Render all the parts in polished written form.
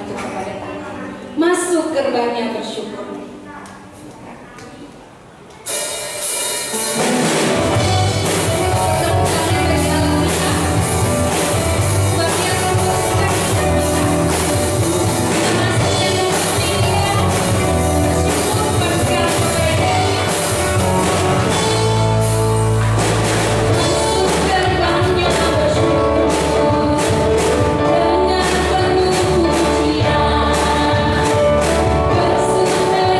itu kepada Tuhan. Masuk gerbangnya bersyukur. Dengan penuh pujian, bersuka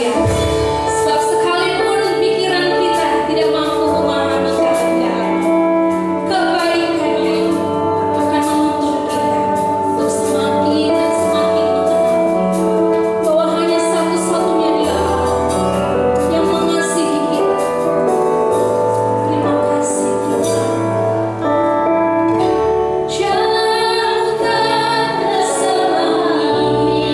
manusia. Sebab sekalipun pikiran kita tidak mampu memahami keadaan, kebaikan-Nya akan menuntun kita untuk semakin dan semakin mengenal bahwa hanya satu-satunya Dia yang mengasihi kita. Terima kasih Tuhan. Jauh tak terselangi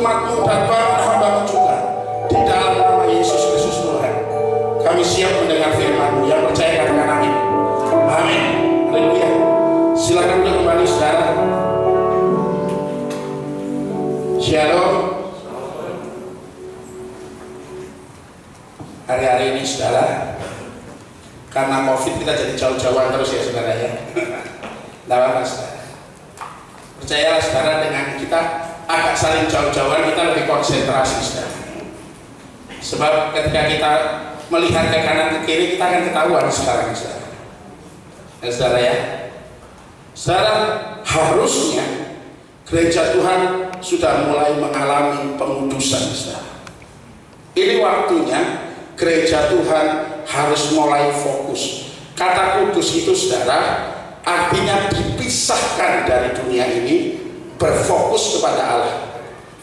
umatmu dan bangun hamba-Mu juga. Di dalam nama Yesus Kristus Tuhan, kami siap mendengar firman-Mu. Yang percaya katakan amin. Amin. Haleluya. Silakan untuk kembali saudara. Shalom. Hari-hari ini saudara, karena COVID kita jadi jauh-jauhan terus ya saudara ya. Tidak apa-apa saudara. Percayalah saudara, dengan kita agak saling jauh-jauhan kita lebih konsentrasi saudara. Sebab ketika kita melihat ke kanan ke kiri kita akan ketahuan sekarang saudara. Ya saudara ya. Saudara, harusnya gereja Tuhan sudah mulai mengalami pengudusan saudara. Ini waktunya gereja Tuhan harus mulai fokus. Kata kudus itu saudara artinya dipisahkan dari dunia ini, berfokus kepada Allah.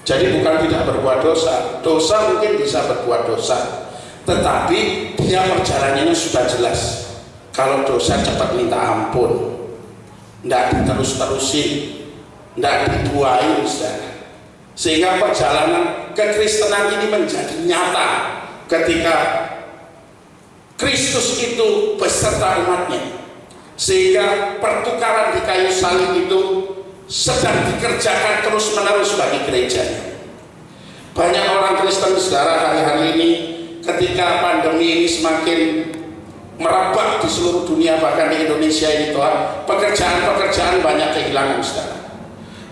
Jadi bukan tidak berbuat dosa. Dosa mungkin bisa berbuat dosa, tetapi dia perjalanannya sudah jelas. Kalau dosa cepat minta ampun, tidak diterus-terusin, tidak dituain saudara. Sehingga perjalanan kekristenan ini menjadi nyata ketika Kristus itu beserta umatnya, sehingga pertukaran di kayu salib itu sedang dikerjakan terus-menerus bagi gerejanya. Banyak orang Kristen saudara hari-hari ini ketika pandemi ini semakin merebak di seluruh dunia, bahkan di Indonesia ini Tuhan, pekerjaan-pekerjaan banyak kehilangan saudara.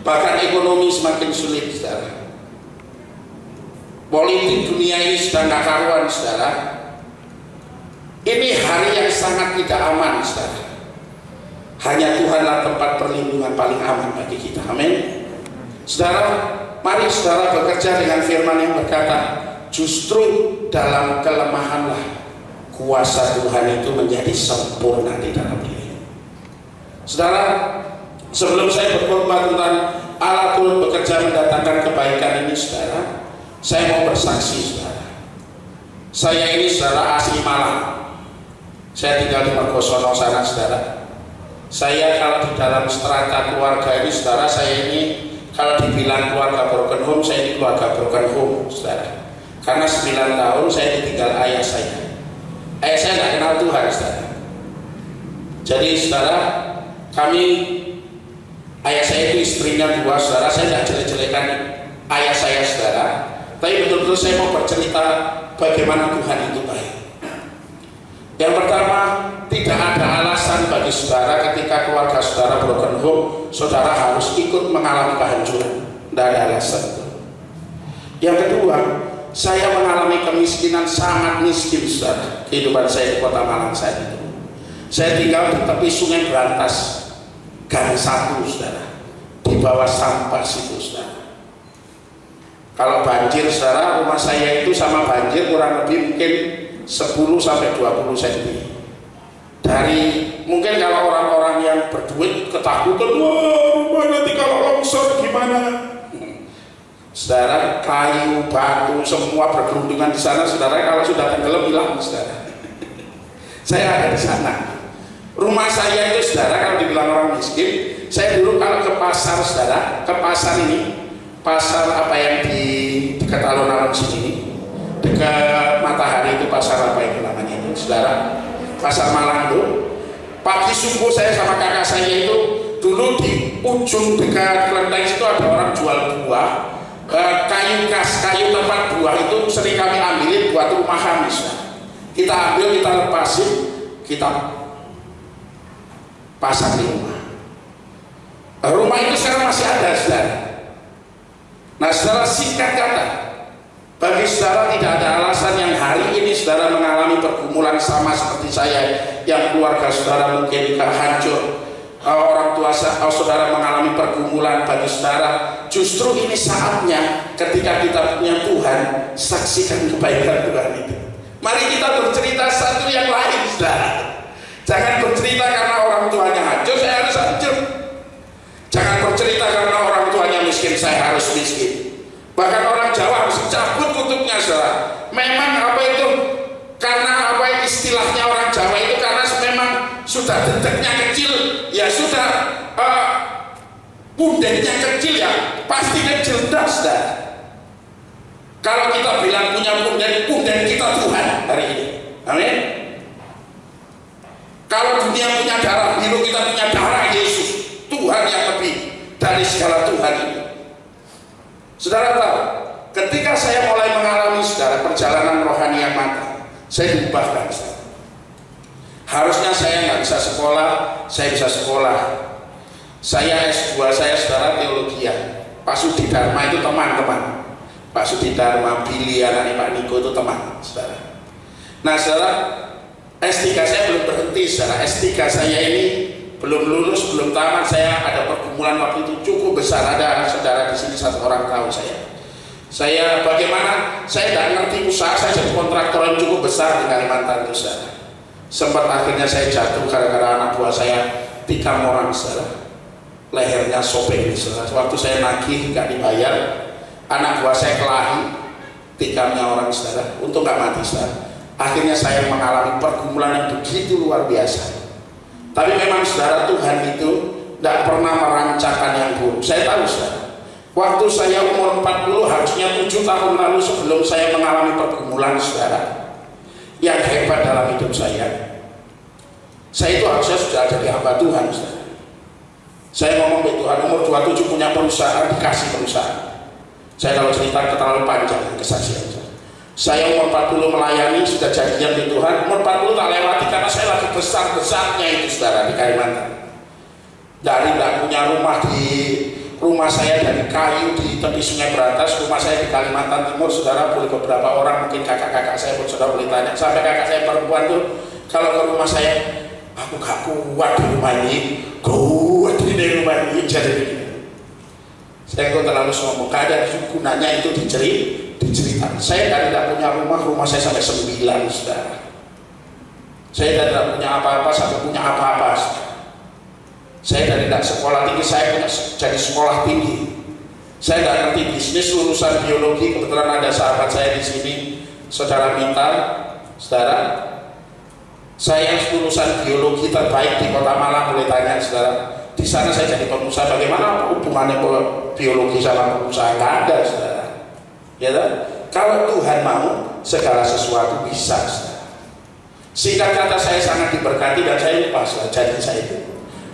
Bahkan ekonomi semakin sulit saudara. Politik dunia ini sudah nggak karuan saudara. Ini hari yang sangat tidak aman saudara. Hanya Tuhanlah tempat perlindungan paling aman bagi kita. Amin. Saudara, mari saudara bekerja dengan firman yang berkata, justru dalam kelemahanlah kuasa Tuhan itu menjadi sempurna di dalam diri. Saudara, sebelum saya berkhotbah tentang Allah turut bekerja mendatangkan kebaikan ini saudara, saya mau bersaksi saudara. Saya ini saudara asli Malang. Saya tinggal di Mergosono sana saudara. Saya kalau di dalam strata keluarga ini saudara, saya ini kalau dibilang keluarga broken home, saya ini keluarga broken home saudara. Karena 9 tahun saya ditinggal ayah saya. Ayah saya tidak kenal Tuhan saudara. Jadi saudara, kami, ayah saya itu istrinya 2 saudara. Saya tidak jelek-jelekan ayah saya saudara, tapi betul-betul saya mau bercerita bagaimana Tuhan itu baik. Yang pertama, tidak ada alasan bagi saudara ketika keluarga saudara broken home, saudara harus ikut mengalami kehancuran. Tidak ada alasan. Yang kedua, saya mengalami kemiskinan, sangat miskin saudara. Kehidupan saya di kota Malang saat itu. Saya tinggal di tepi Sungai Berantas, Gang 1 saudara, di bawah sampah situ saudara. Kalau banjir saudara, rumah saya itu sama banjir kurang lebih mungkin 10-20 cm. Dari mungkin kalau orang-orang yang berduit ketakutan, wah rumah nanti kalau longsor gimana? Saudara, kayu, batu, semua bergelundungan di sana saudara. Kalau sudah tenggelam hilang saudara. Saya ada di sana. Rumah saya itu saudara, kalau dibilang orang miskin, saya dulu kalau ke pasar saudara, ke pasar ini, pasar apa yang di dekat alun-alun sini, dekat Matahari itu pasar apa itu namanya itu saudara, pasar Malang itu. Pagi subuh saya sama kakak saya itu dulu di ujung dekat kelenteng itu ada orang jual buah, kayu kas, kayu tempat buah itu sering kami ambilin buat rumah kami saudara. Kita ambil, kita lepasin, kita pasang di rumah. Rumah itu sekarang masih ada saudara. Nah saudara, singkat kata, bagi saudara tidak ada alasan yang hari ini saudara mengalami pergumulan sama seperti saya, yang keluarga saudara mungkin hancur, orang tua saudara mengalami pergumulan. Bagi saudara, justru ini saatnya ketika kita punya Tuhan, saksikan kebaikan Tuhan itu. Mari kita bercerita satu yang lain saudara. Jangan bercerita karena orang tuanya hancur, saya harus hancur. Jangan bercerita karena orang tuanya miskin, saya harus miskin. Bahkan orang Jawa harus cabut kutubnya saudara. Memang apa itu, karena apa istilahnya orang Jawa itu, karena memang sudah dedeknya kecil, ya sudah pundeknya kecil, ya pasti kecil dah saudara. Jangan punya punden kita Tuhan hari ini. Amin. Kalau dunia punya darah biru, kita punya darah Yesus, Tuhan yang lebih dari segala Tuhan ini. Saudara tahu, ketika saya mulai mengalami saudara perjalanan rohani yang matang, saya diubahkan saudara. Harusnya saya nggak bisa sekolah, saya bisa sekolah. Saya S2, saya saudara teologi. Pak Sudi Dharma itu teman-teman. Pak Sudi Dharma, Billy, anaknya Pak Niko itu teman saudara. Nah saudara, S3 saya belum berhenti saudara. S3 saya ini belum lulus, belum tamat. Saya ada pergumulan waktu itu cukup besar. Ada saudara di sini satu orang tahu saya bagaimana saya tidak ngerti usaha. Saya jadi kontraktor yang cukup besar di Kalimantan itu saudara. Sempat akhirnya saya jatuh gara-gara anak buah saya tikam orang saudara. Lehernya sobek saudara. Waktu saya nagih nggak dibayar, anak buah saya kelahi, tikamnya orang saudara. Untuk nggak mati saudara. Akhirnya saya mengalami pergumulan yang begitu luar biasa. Tapi memang saudara, Tuhan itu tidak pernah merancangkan yang buruk. Saya tahu saudara, waktu saya umur 40, harusnya 7 tahun lalu sebelum saya mengalami pergumulan saudara yang hebat dalam hidup saya itu harusnya sudah jadi hamba Tuhan saudara. Saya ngomong ke Tuhan, umur 27 punya perusahaan, dikasih perusahaan. Saya kalau cerita terlalu panjang kesaksian saya. Saya umur 40 melayani, sudah jadian di Tuhan. Umur 40 tak lewati karena saya lagi besar-besarnya itu saudara di Kalimantan. Dari tidak punya rumah saya dari kayu di tepi Sungai Berantas, rumah saya di Kalimantan Timur saudara. Boleh beberapa orang, mungkin kakak-kakak saya pun sudah boleh tanya. Sampai kakak saya perempuan tuh kalau ke rumah saya, aku gak kuat di rumah ini, kuat di rumah ini, jadi begini. Saya kok terlalu sombong, kadang gunanya itu diceritakan. Saya dari tidak punya rumah saya sampai 9 saudara. Saya dari tidak punya apa-apa sampai punya apa-apa saudara. Saya dari tidak sekolah tinggi, saya punya jadi sekolah tinggi. Saya tidak ngerti bisnis, lulusan biologi. Kebetulan ada sahabat saya di sini, saudara Minta, saudara. Saya lulusan biologi terbaik di Kota Malang, boleh tanya saudara. Di sana saya jadi pengusaha. Bagaimana hubungannya biologi sama pengusaha? Nggak ada saudara. Ya kan? Kalau Tuhan mau, segala sesuatu bisa saudara. Singkat kata, saya sangat diberkati dan saya lupa janji saya itu.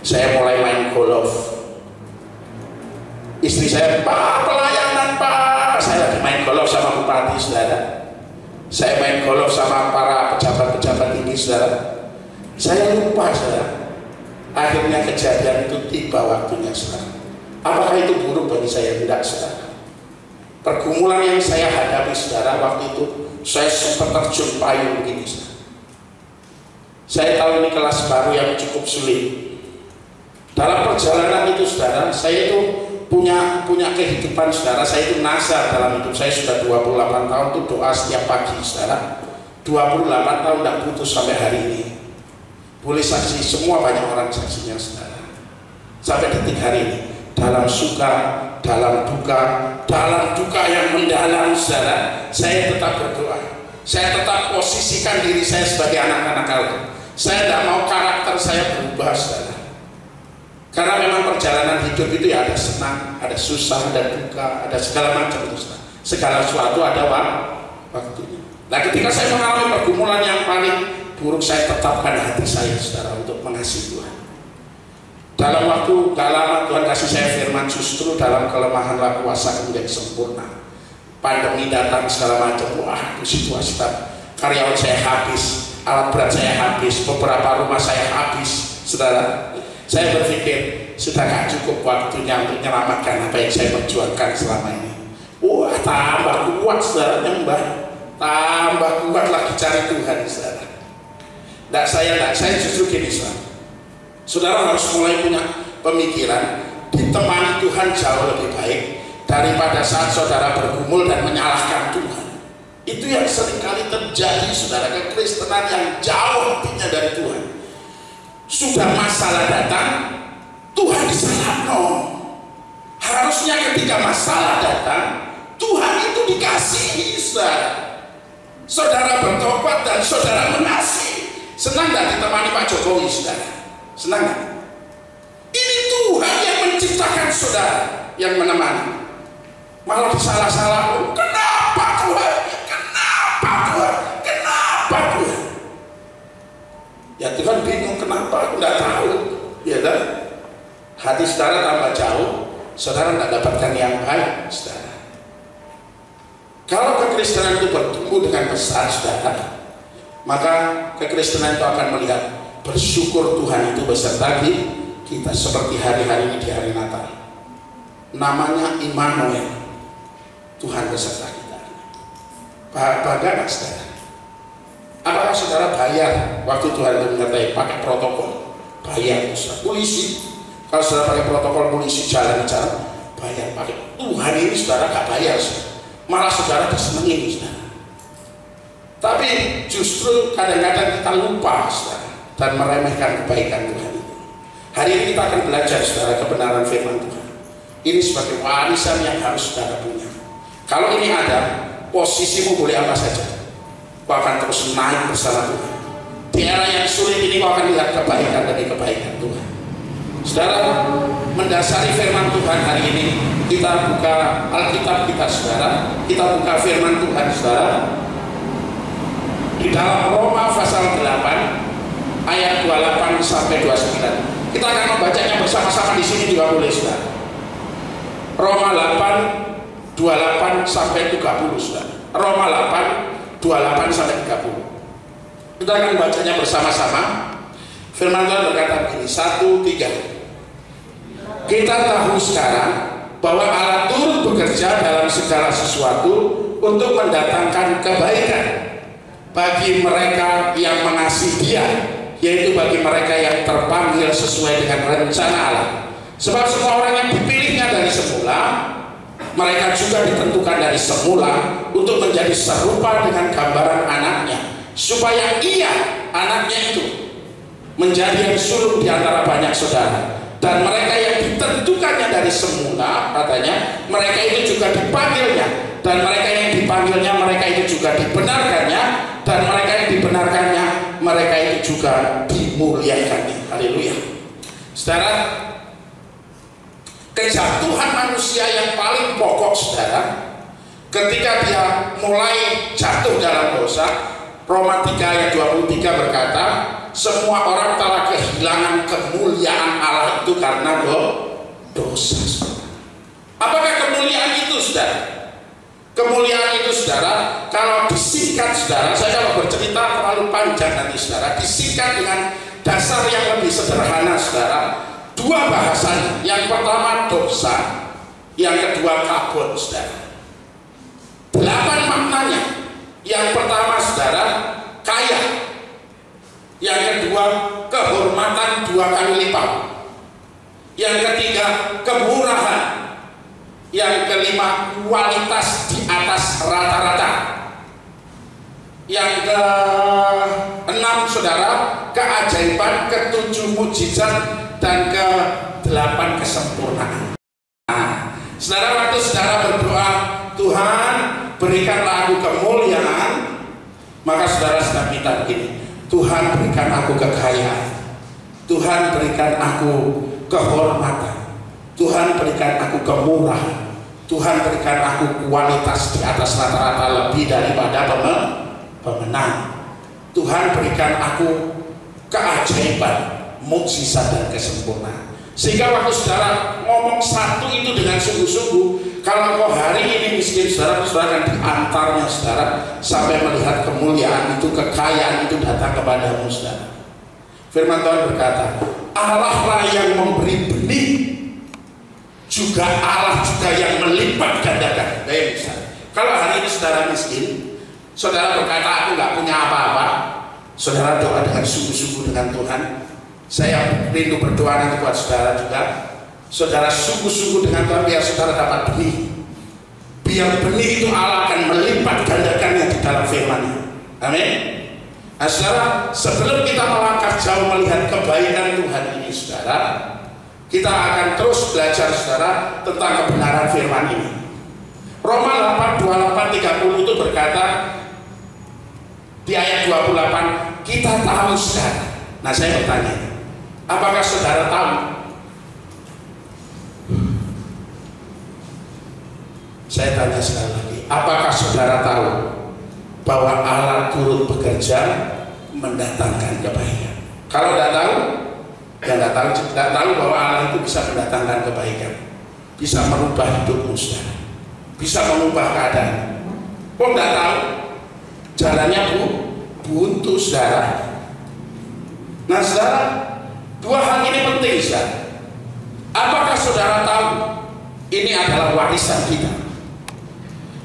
Saya mulai main golf. Istri saya, Pak, pelayanan Pak. Saya lagi main golf sama bupati saudara. Saya main golf sama para pejabat-pejabat tinggi saudara. Saya lupa saudara. Akhirnya kejadian itu tiba waktunya saudara. Apakah itu buruk bagi saya? Tidak saudara. Pergumulan yang saya hadapi saudara waktu itu, saya sempat terjun payung begini saudara. Saya tahu ini kelas baru yang cukup sulit. Dalam perjalanan itu saudara, saya itu punya kehidupan saudara. Saya itu nazar dalam hidup saya sudah 28 tahun itu doa setiap pagi saudara. 28 tahun tidak putus sampai hari ini. Boleh saksi, semua banyak orang saksinya saudara. Sampai detik hari ini, dalam suka, dalam duka yang mendalam saudara, saya tetap berdoa. Saya tetap posisikan diri saya sebagai anak-anak Allah. Saya tidak mau karakter saya berubah saudara. Karena memang perjalanan hidup itu ya ada senang, ada susah, ada duka, ada segala macam itu saudara. Segala sesuatu ada waktunya. Nah ketika saya mengalami pergumulan yang paling buruk, saya tetapkan hati saya saudara untuk mengasihi Tuhan. Dalam waktu gak lama Tuhan kasih saya firman, justru dalam kelemahanlah kuasa menjadi sempurna. Pandemi datang segala macam, wah itu situasi karyawan saya habis, alat berat saya habis, beberapa rumah saya habis saudara. Saya berpikir sudah gak cukup waktunya untuk menyelamatkan apa yang saya perjuangkan selama ini. Wah tambah kuat saudara, nyembah, tambah kuat lagi cari Tuhan saudara. Saya justru gini saudara. Saudara harus mulai punya pemikiran, ditemani Tuhan jauh lebih baik daripada saat saudara bergumul dan menyalahkan Tuhan. Itu yang seringkali terjadi saudara, kekristenan yang jauh hatinya dari Tuhan. Sudah masalah datang, Tuhan disalahkan. Harusnya ketika masalah datang, Tuhan itu dikasihi saudara. Saudara bertobat dan saudara mengasihi. Senang gak ditemani Pak Jokowi saudara? Senang gak? Ini Tuhan yang menciptakan saudara, yang menemani. Malah disalah-salah. Kenapa Tuhan? hati saudara tambah jauh, saudara tidak dapatkan yang baik, saudara. Kalau kekristenan itu bertumbuh dengan besar, saudara, maka kekristenan itu akan melihat bersyukur Tuhan itu beserta kita, seperti hari-hari ini di hari Natal. Namanya Immanuel, Tuhan beserta kita. Bagaimana, saudara? Apakah saudara bayar waktu Tuhan itu menyertai pakai protokol? Bayar, saudara. Polisi, kalau saudara pakai protokol polisi jalan-jalan, bayar pakai. Tuhan ini saudara gak bayar, saudara. Malah saudara disenengin, saudara. Tapi justru kadang-kadang kita lupa, saudara, dan meremehkan kebaikan Tuhan itu. Hari ini kita akan belajar, saudara, kebenaran firman Tuhan. Ini sebagai warisan yang harus saudara punya. Kalau ini ada, posisimu boleh apa saja, kau akan terus naik bersama Tuhan. Di era yang sulit ini kau akan lihat kebaikan demi kebaikan Tuhan. Saudara, mendasari firman Tuhan hari ini, kita buka Alkitab kita, saudara. Kita buka firman Tuhan, saudara, di dalam Roma pasal 8 ayat 28 sampai 29. Kita akan membacanya bersama-sama di sini juga boleh, saudara. Roma 8 28 sampai 30, saudara. Roma 8 28 sampai 30. Kita akan bacanya bersama-sama. Firman Tuhan berkata begini, 1, 3. Kita tahu sekarang bahwa Allah turut bekerja dalam segala sesuatu untuk mendatangkan kebaikan bagi mereka yang mengasihi Dia, yaitu bagi mereka yang terpanggil sesuai dengan rencana Allah. Sebab semua orang yang dipilihnya dari semula, mereka juga ditentukan dari semula untuk menjadi serupa dengan gambaran anaknya, supaya ia, anaknya itu, menjadi yang sulung di antara banyak saudara. Dan mereka yang ditentukannya dari semula, katanya, mereka itu juga dipanggilnya. Dan mereka yang dipanggilnya, mereka itu juga dibenarkannya. Dan mereka yang dibenarkannya, mereka itu juga dimuliakannya. Haleluya. Saudara, kejatuhan manusia yang paling pokok, saudara, ketika dia mulai jatuh dalam dosa, Roma 3 ayat 23 berkata, semua orang telah kehilangan kemuliaan Allah itu karena dosa, saudara. Apakah kemuliaan itu, saudara? Kemuliaan itu, saudara, kalau disingkat, saudara, saya kalau bercerita terlalu panjang nanti, saudara, disingkat dengan dasar yang lebih sederhana, saudara. Dua bahasanya, yang pertama dosa, yang kedua kabut, saudara. 8 maknanya. Yang pertama, saudara, kaya. Yang kedua, kehormatan 2 kali lipat. Yang ketiga, kemurahan. Yang kelima, kualitas di atas rata-rata. Yang ke-6, saudara, keajaiban, ke-7 mujizat, dan ke-8 kesempurnaan. Nah, saudara, waktu saudara berdoa, Tuhan berikanlah aku kemuliaan, maka saudara sedang minta begini, Tuhan berikan aku kekayaan, Tuhan berikan aku kehormatan, Tuhan berikan aku kemurahan, Tuhan berikan aku kualitas di atas rata-rata lebih daripada pemenang, Tuhan berikan aku keajaiban, mukjizat dan kesempurnaan. Sehingga waktu saudara ngomong satu itu dengan sungguh-sungguh, kalau kau hari ini miskin, saudara akan diantarnya, saudara, sampai melihat kemuliaan itu, kekayaan itu datang kepadamu, saudara. Firman Tuhan berkata, Allah lah yang memberi benih, juga Allah juga yang melipat gandakan. Kalau hari ini saudara miskin, saudara berkata aku nggak punya apa-apa, saudara doa dengan sungguh-sungguh dengan Tuhan. Saya rindu berdoa nanti buat saudara juga. Saudara sungguh-sungguh dengan Tuhan, biar saudara dapat benih. Biar benih itu Allah akan melipat gandakannya di dalam firman-Nya. Amin. Nah, saudara, sebelum kita melangkah jauh melihat kebaikan Tuhan ini, saudara, kita akan terus belajar, saudara, tentang kebenaran firman ini. Roma 8:28-30 itu berkata di ayat 28, kita tahu sekarang. Nah, saya bertanya, apakah saudara tahu? Saya tanya sekali lagi, apakah saudara tahu bahwa Allah turut bekerja mendatangkan kebaikan? Kalau tidak tahu, dan tidak tahu bahwa Allah itu bisa mendatangkan kebaikan, bisa merubah hidupmu, saudara, bisa mengubah keadaan. Kok tidak tahu? Jalannya buntu, saudara. Nah, saudara, dua hal ini penting, saudara. Apakah saudara tahu ini adalah warisan kita?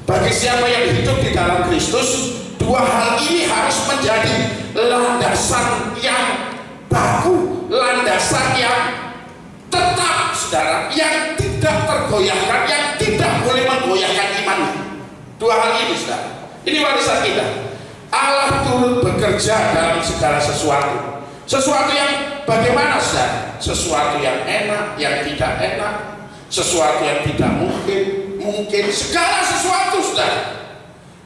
Bagi siapa yang hidup di dalam Kristus, dua hal ini harus menjadi landasan yang baku, landasan yang tetap, saudara, yang tidak tergoyahkan, yang tidak boleh menggoyahkan imannya. Dua hal ini, saudara, ini warisan kita. Allah turut bekerja dalam segala sesuatu. Sesuatu yang bagaimana, saudara? Sesuatu yang enak, yang tidak enak, sesuatu yang tidak mungkin, segala sesuatu, saudara.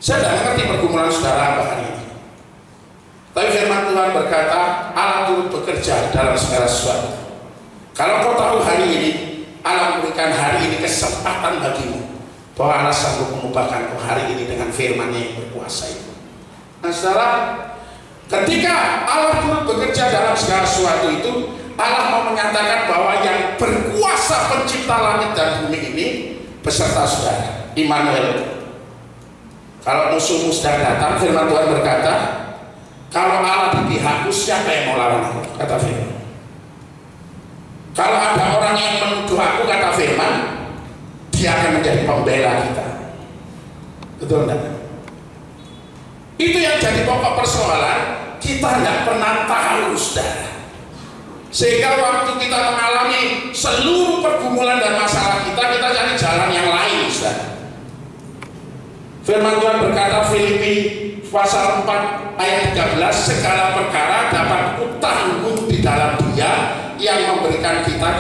Saya tidak mengerti pergumulan saudara apa hari ini, tapi firman Tuhan berkata Allah turut bekerja dalam segala sesuatu. Kalau kau tahu hari ini Allah memberikan hari ini kesempatan bagimu, bahwa Allah sanggup mengubahkan kau hari ini dengan firman-Nya yang berkuasa itu. Nah, saudara, ketika Allah turut bekerja dalam segala sesuatu itu, Allah mau menyatakan bahwa yang berkuasa pencipta langit dan bumi ini beserta saudara, Immanuel. Kalau musuhmu sedang datang, firman Tuhan berkata, kalau Allah di pihakku, siapa yang mau lawan aku? Kata firman. Kalau ada orang yang menuduh aku, kata firman, dia akan menjadi pembela kita. Betul enggak? Itu yang jadi pokok persoalan. Kita tidak pernah tahu, saudara. Sehingga waktu kita mengalami seluruh pergumulan dan masalah kita cari jalan yang lain, saudara. Firman Tuhan berkata, Filipi pasal 4 ayat 13, segala perkara dapat kutanggung di dalam Dia yang memberikan kita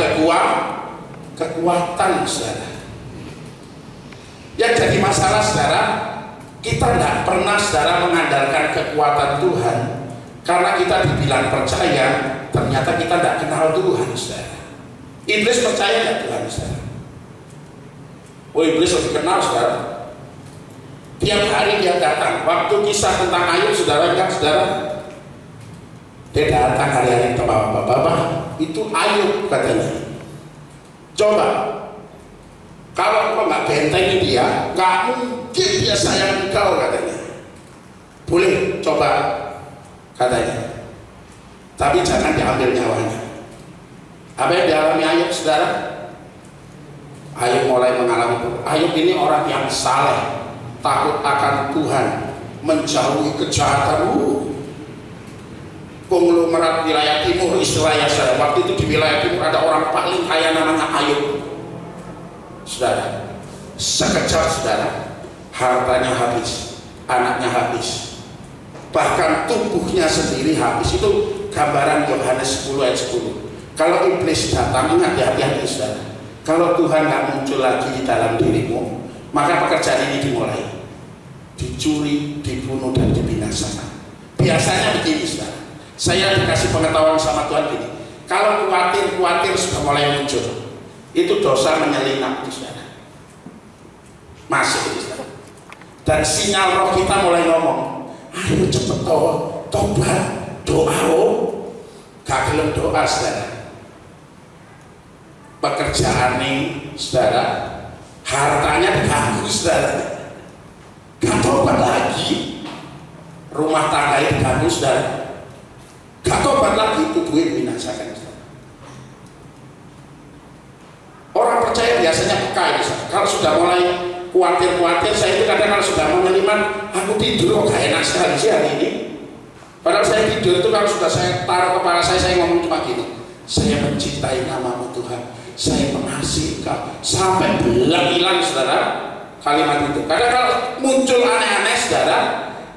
kekuatan, saudara. Yang jadi masalah, saudara, kita tidak pernah, saudara, mengandalkan kekuatan Tuhan karena kita dibilang percaya, ternyata kita tidak kenal Tuhan, saudara. Iblis percaya nggak Tuhan, saudara? Oh, iblis lebih kenal, saudara. Tiap hari dia datang. Waktu kisah tentang Ayub, saudara, kan, saudara, dia datang hari-hari ke bapak-bapak, itu Ayub katanya. Coba, kalau kau nggak bentengi dia, nggak mungkin dia sayang engkau, katanya. Boleh coba, katanya, tapi jangan diambil nyawanya. Apa yang dialami Ayub, saudara? Ayub mulai mengalami. Ayub ini orang yang saleh, takut akan Tuhan, menjauhi kejahatan. Konglomerat wilayah timur istilahnya, saudara. Waktu itu di wilayah timur ada orang paling kaya namanya Ayub, saudara. Sekejap, saudara, hartanya habis, anaknya habis, bahkan tubuhnya sendiri habis. Itu gambaran Yohanes 10 ayat 10. Kalau iblis datang, ingat, hati-hati, saudara. Kalau Tuhan nggak muncul lagi di dalam dirimu, maka pekerjaan ini dimulai, dicuri, dibunuh, dan dibinasakan. Biasanya begini, saudara. Saya dikasih pengetahuan sama Tuhan gini, kalau khawatir sudah mulai muncul, itu dosa menyelinap, saudara. Masuk, saudara. Dan sinyal roh kita mulai ngomong, ayo cepet tobat, doa, gak gelem doa, saudara. Pekerjaan ini, saudara, hartanya diganggu, saudara, gak tobat lagi. Rumah tangga diganggu, saudara, gak tobat lagi, tubuhnya dibinasakan, saudara. Orang percaya biasanya peka ini, saudara. Kalau sudah mulai khawatir, saya itu kadang kalau sudah mau ngeliman, aku tidur kok gak enak sekali sih hari ini. Padahal saya tidur itu kalau sudah saya taruh kepala saya ngomong cuma gini, saya mencintai namamu Tuhan, saya mengasihi Engkau, sampai belang hilang, saudara, kalimat itu. Kadang kalau muncul aneh-aneh, saudara,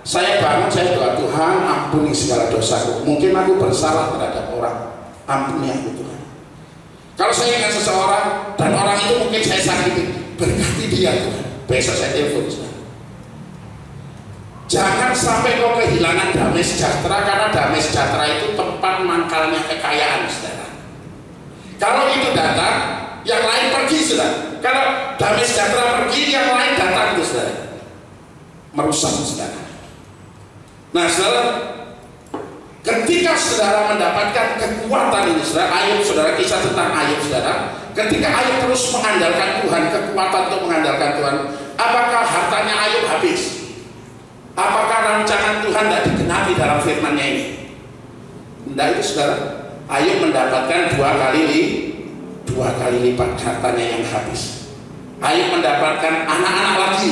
saya bangun, saya doa, Tuhan ampuni segala dosaku, mungkin aku bersalah terhadap orang, ampuni aku Tuhan. Kalau saya ingat seseorang dan orang itu mungkin saya sakiti, berkati dia Tuhan, besok saya telepon, saudara. Jangan sampai kau kehilangan damai sejahtera, karena damai sejahtera itu tempat mangkalnya kekayaan, saudara. Kalau itu datang, yang lain pergi, saudara. Kalau damai sejahtera pergi, yang lain datang, itu, saudara. Merusak, saudara. Nah, saudara, Ketika saudara mendapatkan kekuatan ini, saudara, Ayub, saudara, kisah tentang Ayub, saudara, ketika Ayub terus mengandalkan Tuhan, kekuatan untuk mengandalkan Tuhan, apakah hartanya Ayub habis? Apakah rancangan Tuhan tidak digenapi dalam firman-Nya ini? Tidak, itu saudara. Ayub mendapatkan dua kali lipat hartanya yang habis. Ayub mendapatkan anak-anak lagi.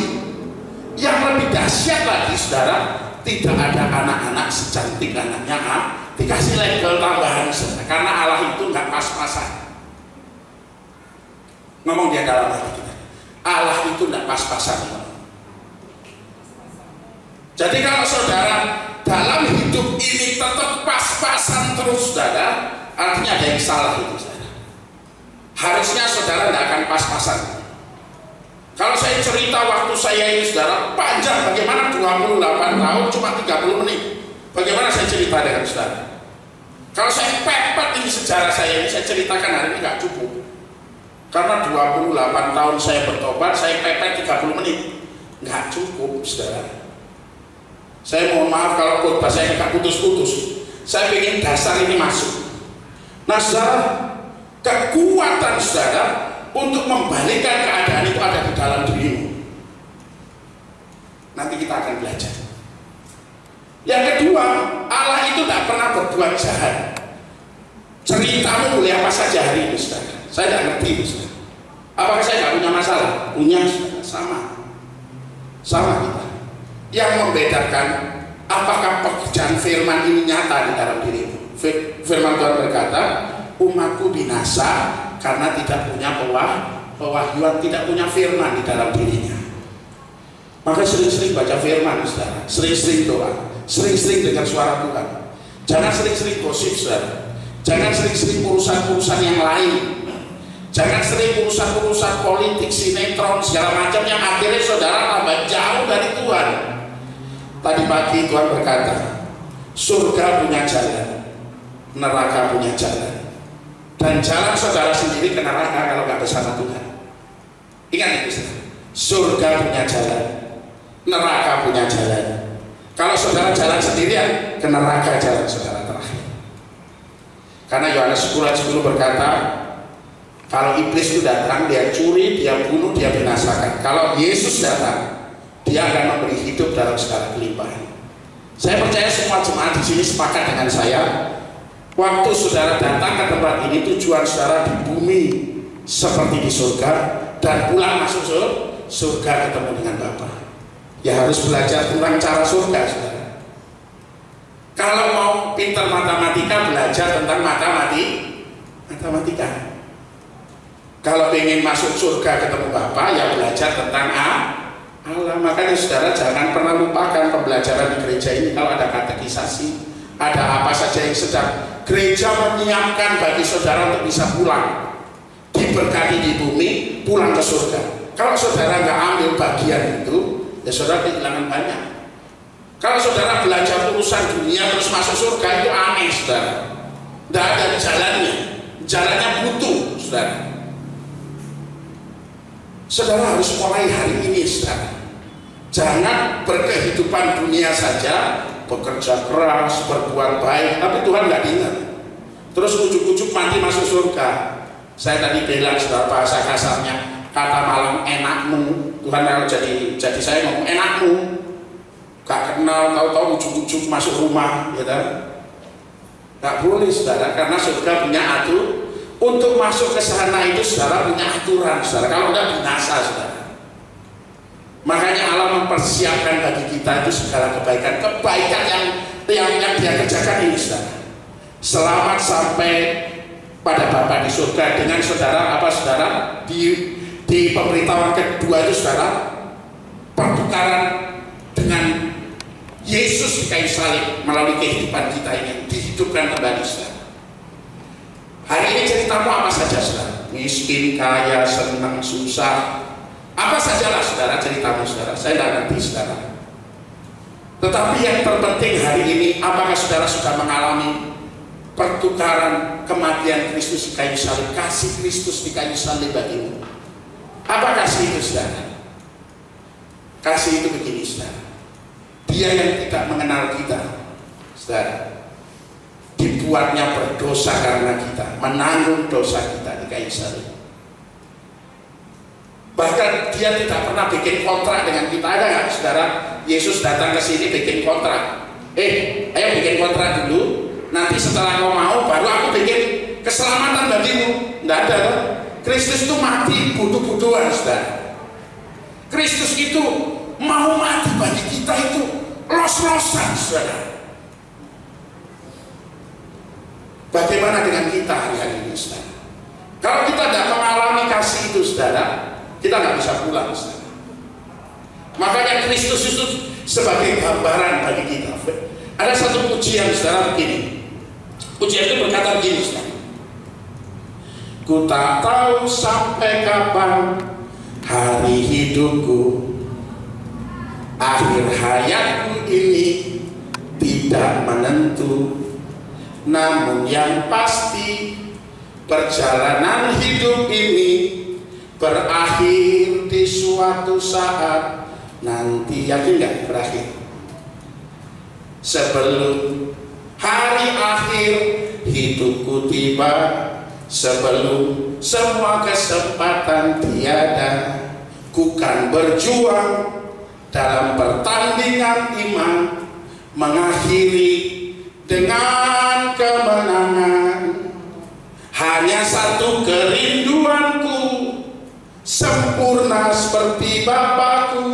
Yang lebih dahsyat lagi, saudara, tidak ada anak-anak secantik anaknya dikasih label tambahan, saudara, karena Allah itu nggak pas-pasan. Ngomong dia dalam hati kita, Allah itu nggak pas-pasan. Jadi kalau saudara dalam hidup ini tetap pas-pasan terus, saudara, artinya ada yang salah itu, saudara. Harusnya saudara tidak akan pas-pasan. Kalau saya cerita waktu saya ini, saudara, panjang, bagaimana 28 tahun cuma 30 menit. Bagaimana saya cerita dengan saudara? Kalau saya pepet ini sejarah saya ini, saya ceritakan hari ini nggak cukup. Karena 28 tahun saya bertobat, saya pepet 30 menit. Nggak cukup, saudara. Saya mohon maaf kalau khotbah saya nggak putus-putus. Saya ingin dasar ini masuk. Nah, saudara, kekuatan saudara untuk membalikkan keadaan itu ada di dalam dirimu. Nanti kita akan belajar. Yang kedua, Allah itu tidak pernah berbuat jahat. Ceritamu boleh apa saja hari ini, saudara. Saya tidak ngerti itu, saudara. Apakah saya nggak punya masalah? Punya, saudara. Sama kita. Yang membedakan apakah pekerjaan firman ini nyata di dalam dirimu. Firman Tuhan berkata, umatku binasa karena tidak punya pewahyuan, tidak punya firman di dalam dirinya. Maka sering-sering baca firman, saudara, sering-sering doa, sering-sering dengar suara Tuhan. Jangan sering-sering gosip, saudara. Jangan sering-sering urusan-urusan yang lain. Jangan sering urusan-urusan politik, sinetron, segala macam yang akhirnya saudara tambah jauh dari Tuhan. Tadi pagi Tuhan berkata, surga punya jalan, neraka punya jalan, dan jalan saudara sendiri ke neraka kalau nggak bersama Tuhan. Ingat itu, saudara. Surga punya jalan, neraka punya jalan. Kalau saudara jalan sendirian, ke neraka jalan saudara terakhir. Karena Yohanes 10:10 berkata, kalau iblis itu datang, dia curi, dia bunuh, dia binasakan. Kalau Yesus datang, dia akan memberi hidup dalam segala kelimpahan. Saya percaya semua jemaat di sini sepakat dengan saya. Waktu saudara datang ke tempat ini, tujuan saudara di bumi seperti di surga, dan pulang masuk surga ketemu dengan Bapa. Ya harus belajar tentang cara surga, saudara. Kalau mau pintar matematika, belajar tentang matematika. Kalau ingin masuk surga ketemu Bapa, ya belajar tentang Allah. Makanya saudara jangan pernah lupakan pembelajaran di gereja ini. Kalau ada katekisasi, ada apa saja yang sedang, gereja menyiapkan bagi saudara untuk bisa pulang, diberkati di bumi, pulang ke surga. Kalau saudara nggak ambil bagian itu, ya saudara kehilangan banyak. Kalau saudara belajar urusan dunia terus masuk surga, itu aneh, saudara. Tidak ada jalannya buntu, saudara. Saudara harus mulai hari ini, saudara. Jangan berkehidupan dunia saja, bekerja keras, berbuat baik, tapi Tuhan nggak ingat. Terus ujuk-ujuk mati masuk surga. Saya tadi bilang, saudara, bahasa kasarnya, kata malam enakmu. Tuhan kalau jadi saya ngomong enakmu. Gak kenal, tahu-tahu ujuk-ujuk masuk rumah, ya kan? Gak boleh, saudara, karena surga punya atur. Untuk masuk ke sana itu saudara punya aturan, saudara. Kalau enggak binasa, saudara. Makanya Allah mempersiapkan bagi kita itu segala kebaikan yang dia kerjakan ini, saudara. Selamat sampai pada Bapa di surga dengan saudara saudara di pemberitahuan kedua itu, saudara, pertukaran dengan Yesus di kayu salib melalui kehidupan kita ini dihidupkan kembali, saudara. Hari ini ceritamu apa saja, saudara? Miskin, kaya, senang, susah, apa sajalah, saudara, ceritamu, saudara. Saya tidak ngerti, saudara. Tetapi yang terpenting hari ini, apakah saudara sudah mengalami pertukaran kematian Kristus di kayu salib, kasih Kristus di kayu salib bagimu? Apa kasih itu, saudara? Kasih itu begini, saudara. Dia yang tidak mengenal kita, saudara. dibuatnya berdosa karena kita, menanggung dosa kita di kayu salib. Bahkan dia tidak pernah bikin kontrak dengan kita. Ada nggak saudara, Yesus datang ke sini bikin kontrak? Ayo bikin kontrak dulu, nanti setelah kau mau baru aku bikin keselamatan bagimu. Tidak ada. Kristus itu mati butuh-butuhan, saudara. Kristus itu mau mati bagi kita itu los-losan, saudara. Bagaimana dengan kita hari ini, saudara? Kalau kita tidak mengalami kasih itu, saudara, kita nggak bisa pulang, saudara. Makanya Kristus itu sebagai gambaran bagi kita. Ada satu pujian, saudara, begini. Pujian itu berkata begini, saudara. Ku tak tahu sampai kapan hari hidupku, akhir hayatku ini tidak menentu. Namun yang pasti perjalanan hidup ini berakhir di suatu saat nanti. Yakin nggak berakhir? Sebelum hari akhir hidupku tiba, sebelum semua kesempatan tiada, ku kan berjuang dalam pertandingan iman, mengakhiri dengan kemenangan. Hanya satu kerinduanku, sempurna seperti Bapakku,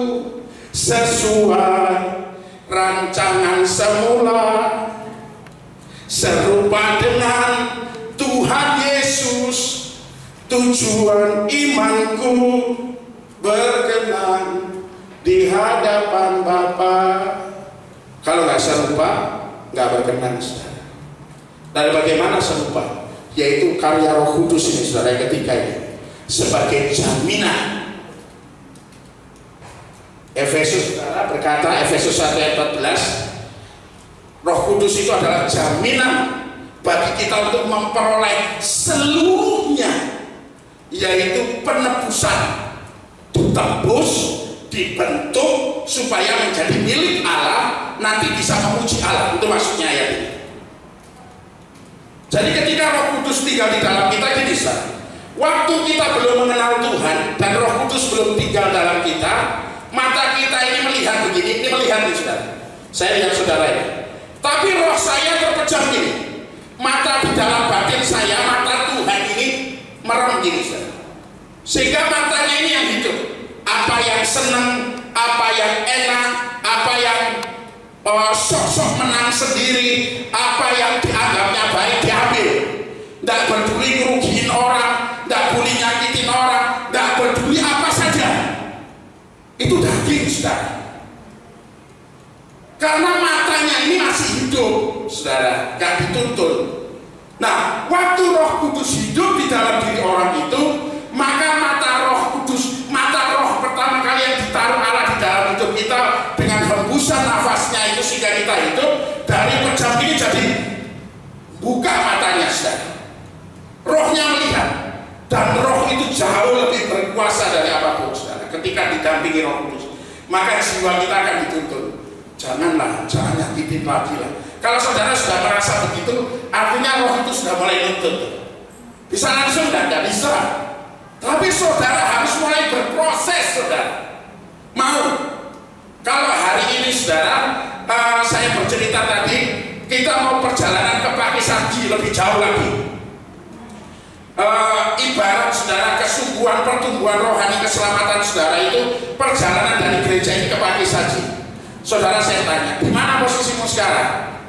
sesuai rancangan semula, serupa dengan Tuhan Yesus. Tujuan imanku berkenan di hadapan Bapa. Kalau nggak serupa, nggak berkenan, saudara. Dan bagaimana serupa? Yaitu karya Roh Kudus ini, saudara, yang ketiga ini, sebagai jaminan. Efesus, saudara, berkata, Efesus 1 ayat 14, Roh Kudus itu adalah jaminan bagi kita untuk memperoleh seluruhnya, yaitu penebusan, ditebus, dibentuk supaya menjadi milik Allah, nanti bisa memuji Allah. Itu maksudnya ayat ini. Jadi ketika Roh Kudus tinggal di dalam kita, gini, waktu kita belum mengenal Tuhan dan Roh Kudus belum tinggal dalam kita, mata kita ini melihat begini, ini melihat nih, saudara. Saya lihat saudara ini. Tapi roh saya terpejam gini. Mata di dalam batin saya, mata Tuhan ini merem gini, saudara. Sehingga matanya ini yang hidup. Apa yang senang, apa yang enak, apa yang sok-sok menang sendiri, apa yang dianggapnya baik diambil. Tidak peduli ngerugiin orang, tidak peduli nyakitin orang, tidak peduli apa saja. Itu daging, saudara. Karena matanya ini masih hidup, saudara, gak dituntun. Nah, waktu Roh Kudus hidup di dalam diri orang itu, maka mata Roh Kudus, mata roh pertama kali yang ditaruh Allah di dalam hidup kita dengan hembusan nafasnya itu, sehingga kita hidup. Dari pejam ini jadi buka matanya, saudara. Rohnya melihat, dan roh itu jauh lebih berkuasa dari apapun, saudara. Ketika didampingi Roh Kudus, maka jiwa kita akan dituntun. Janganlah, jangan nyakitin lagi lah. Kalau saudara sudah merasa begitu, artinya roh itu sudah mulai nuntut. Bisa langsung tidak bisa. Tapi saudara harus mulai berproses, saudara. Mau? Kalau hari ini, saudara, saya bercerita tadi, kita mau perjalanan ke Pakis Haji lebih jauh lagi. Ibarat, saudara, kesungguhan pertumbuhan rohani keselamatan saudara itu perjalanan dari gereja ini ke Pakis Haji. Saudara, saya tanya, di mana posisimu sekarang?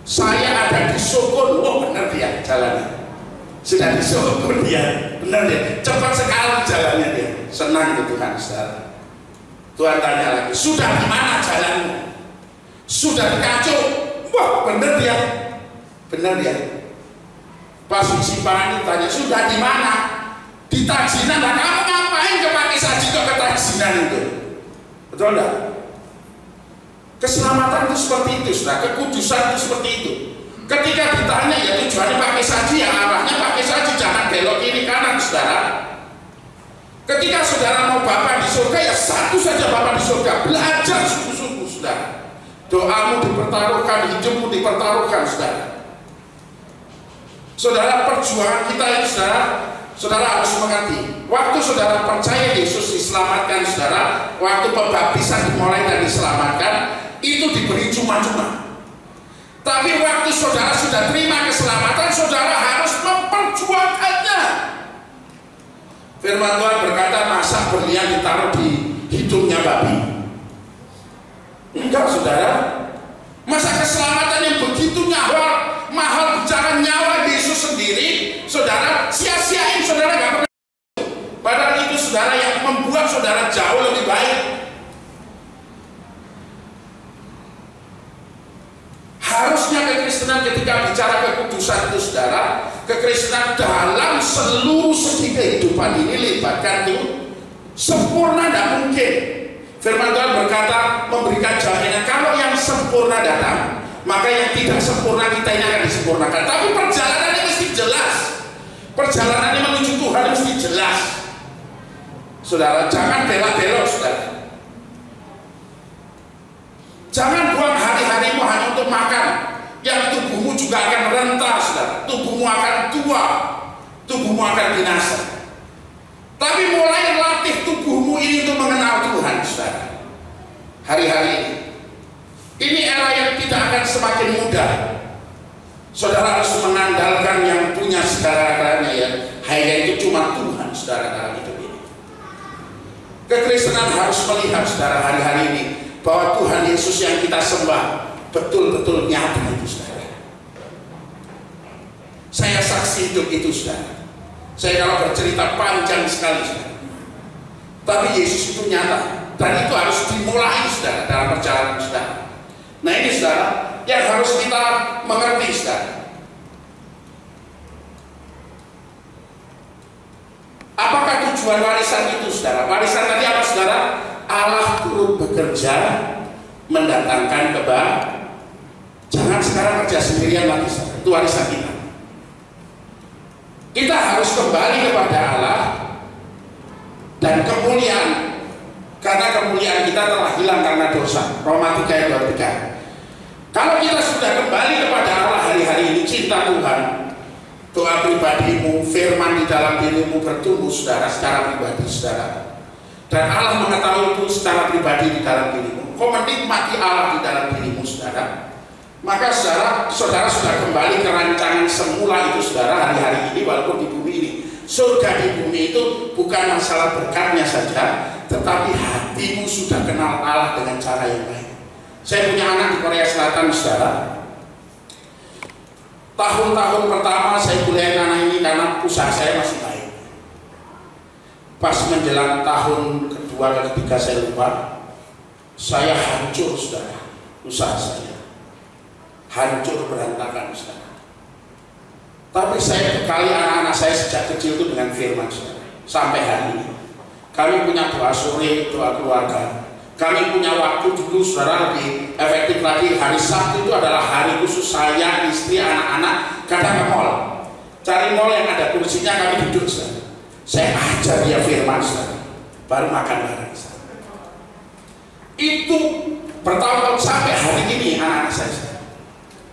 Saya ada di Sukun. Oh, benar dia jalannya. Sudah di Sukun dia, benar dia. Cepat sekali jalannya dia. Senang gitu kan, saudara. Tuhan tanya lagi, sudah di mana jalanmu? Sudah di Kancuk. Wah, benar dia, benar dia. Pas si Pani tanya, sudah di mana? Di Tajinan. Nah, kamu ngapain ke Pakis Haji kok ke Tajinan itu? Betul enggak? Keselamatan itu seperti itu, saudara. Kekudusan itu seperti itu. Ketika ditanya, ya tujuannya Pakis Haji, ya arahnya Pakis Haji, jangan belok kiri kanan, saudara. Ketika saudara mau Bapak di surga, ya satu saja Bapak di surga. Belajar sungguh-sungguh, saudara. Doamu dipertaruhkan, hidupmu dipertaruhkan, saudara. Saudara, perjuangan kita ini saudara harus mengerti. Waktu saudara percaya Yesus diselamatkan, saudara, waktu pembaptisan dimulai dan diselamatkan, itu diberi cuma-cuma. Tapi waktu saudara sudah terima keselamatan, saudara harus memperjuangkannya. Firman Tuhan berkata, masa berlian ditaruh di hidungnya babi? Enggak, saudara. Masa keselamatan yang begitu mahal bicara nyawa Yesus sendiri, saudara sia-siain, saudara gak pernah. Padahal itu saudara yang membuat saudara jauh lebih baik. Harusnya kekristenan ketika bicara kekudusan itu saudara, kekristenan dalam seluruh segi kehidupan ini libatkan itu sempurna tidak mungkin. Firman Tuhan berkata, memberikan jaminan kalau yang sempurna datang, maka yang tidak sempurna kita ini akan disempurnakan. Tapi perjalanannya mesti jelas. Perjalanannya menuju Tuhan mesti jelas. Saudara, jangan belak-belok, saudara. Jangan buang hari-harimu hanya untuk makan, yang tubuhmu juga akan renta, saudara. Tubuhmu akan tua, tubuhmu akan binasa. Tapi mulai latih tubuhmu ini untuk mengenal Tuhan, saudara. Hari-hari ini era yang tidak akan semakin mudah. Saudara harus mengandalkan yang punya segala-galanya, ya, hanya itu cuma Tuhan, saudara, dalam hidup ini. Kekristenan harus melihat, saudara, hari-hari ini bahwa Tuhan Yesus yang kita sembah betul-betul nyata itu, saudara. Saya saksi hidup itu, saudara. Saya kalau bercerita panjang sekali, saudara. Tapi Yesus itu nyata, dan itu harus dimulai, saudara, dalam perjalanan saudara. Nah ini, saudara, yang harus kita mengerti, saudara. Apakah tujuan warisan itu, saudara? Warisan tadi apa, saudara? Allah turut bekerja mendatangkan kebahagiaan. Jangan sekarang kerja sendirian lagi, saudara. Itu warisan kita. Kita harus kembali kepada Allah dan kemuliaan, karena kemuliaan kita telah hilang karena dosa. Roma 3 ayat 23. Kalau kita sudah kembali kepada Allah hari-hari ini, cinta Tuhan, doa pribadimu, firman di dalam dirimu bertumbuh, saudara, secara pribadi, saudara. Dan Allah mengetahui itu secara pribadi di dalam dirimu. Kau menikmati Allah di dalam dirimu, saudara. Maka saudara sudah kembali ke rancangan semula itu, saudara, hari-hari ini, walaupun di bumi ini. Surga di bumi itu bukan masalah berkatnya saja, tetapi hatimu sudah kenal Allah dengan cara yang baik. Saya punya anak di Korea Selatan, saudara. Tahun-tahun pertama saya kuliahin anak ini karena usaha saya masih baik. Pas menjelang tahun kedua dan ketiga saya lupa, saya hancur, saudara. Usaha saya hancur berantakan, saudara. Tapi saya bekali anak-anak saya sejak kecil itu dengan firman, saudara. Sampai hari ini kami punya doa sore, doa keluarga. Kami punya waktu dulu, saudara, lebih efektif lagi. Hari Sabtu itu adalah hari khusus saya, istri, anak-anak kadang ke mall, cari mall yang ada kursinya, kami duduk, saudara. Saya ajar dia firman, saudara, baru makan bareng, saudara. Itu bertahun-tahun sampai hari ini anak-anak saya, saudara.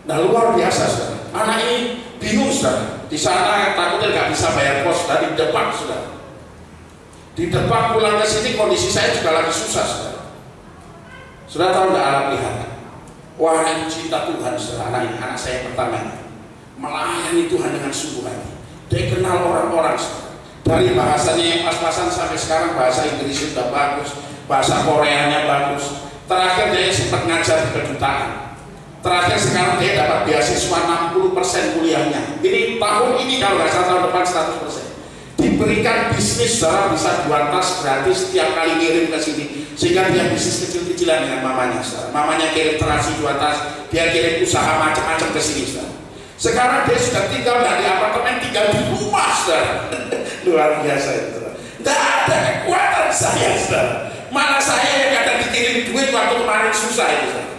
Nah, luar biasa, saudara. Anak ini bingung, saudara. Di sana takutnya nggak bisa bayar kos, dari depan, saudara. Di depan pulang ke sini kondisi saya juga lagi susah, saudara. Sudah tahu nggak anak pelihara? Wah, ini cinta Tuhan, saudara. Anak saya pertama ini melayani Tuhan dengan sungguh hati. Dia kenal orang-orang, saudara. Dari bahasanya yang pas-pasan sampai sekarang bahasa Inggris sudah bagus, bahasa Koreanya bagus. Terakhir dia sempat ngajar di kedutaan. Terakhir sekarang dia dapat beasiswa 60% kuliahnya. Ini tahun ini kalau nggak salah, tahun depan 100%. Diberikan bisnis, saudara, bisa 2 tas gratis setiap kali ngirim ke sini, sehingga dia bisnis kecil-kecilan dengan mamanya, saudara. Mamanya kirim terasi 2 tas, dia kirim usaha macam-macam ke sini, saudara. Sekarang dia sudah tinggal dari apartemen, tinggal di rumah, saudara. Luar biasa itu, saudara. Tidak ada kekuatan saya, saudara. Malah saya yang kadang dikirim duit waktu kemarin susah itu, saudara.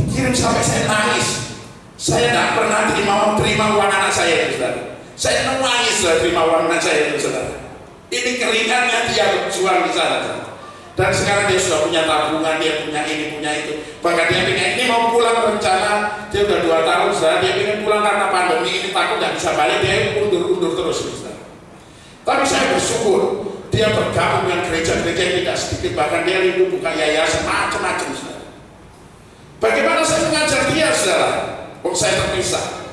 Dikirim sampai saya nangis. Saya tidak pernah terima uang anak saya itu, saudara. Saya nangis lah terima uang anak saya itu, saudara. Ini keringatnya dia berjuang di sana, saudara. Dan sekarang dia sudah punya tabungan, dia punya ini, punya itu. Bahkan dia pengen, ini mau pulang rencana, dia udah 2 tahun sudah, dia pengen pulang karena pandemi ini takut nggak bisa balik, dia undur-undur terus. Sudah. Tapi saya bersyukur, dia bergabung dengan gereja-gereja yang tidak sedikit, bahkan dia rindu buka yayasan macam-macam. Bagaimana saya mengajar dia, saudara? Saya terpisah.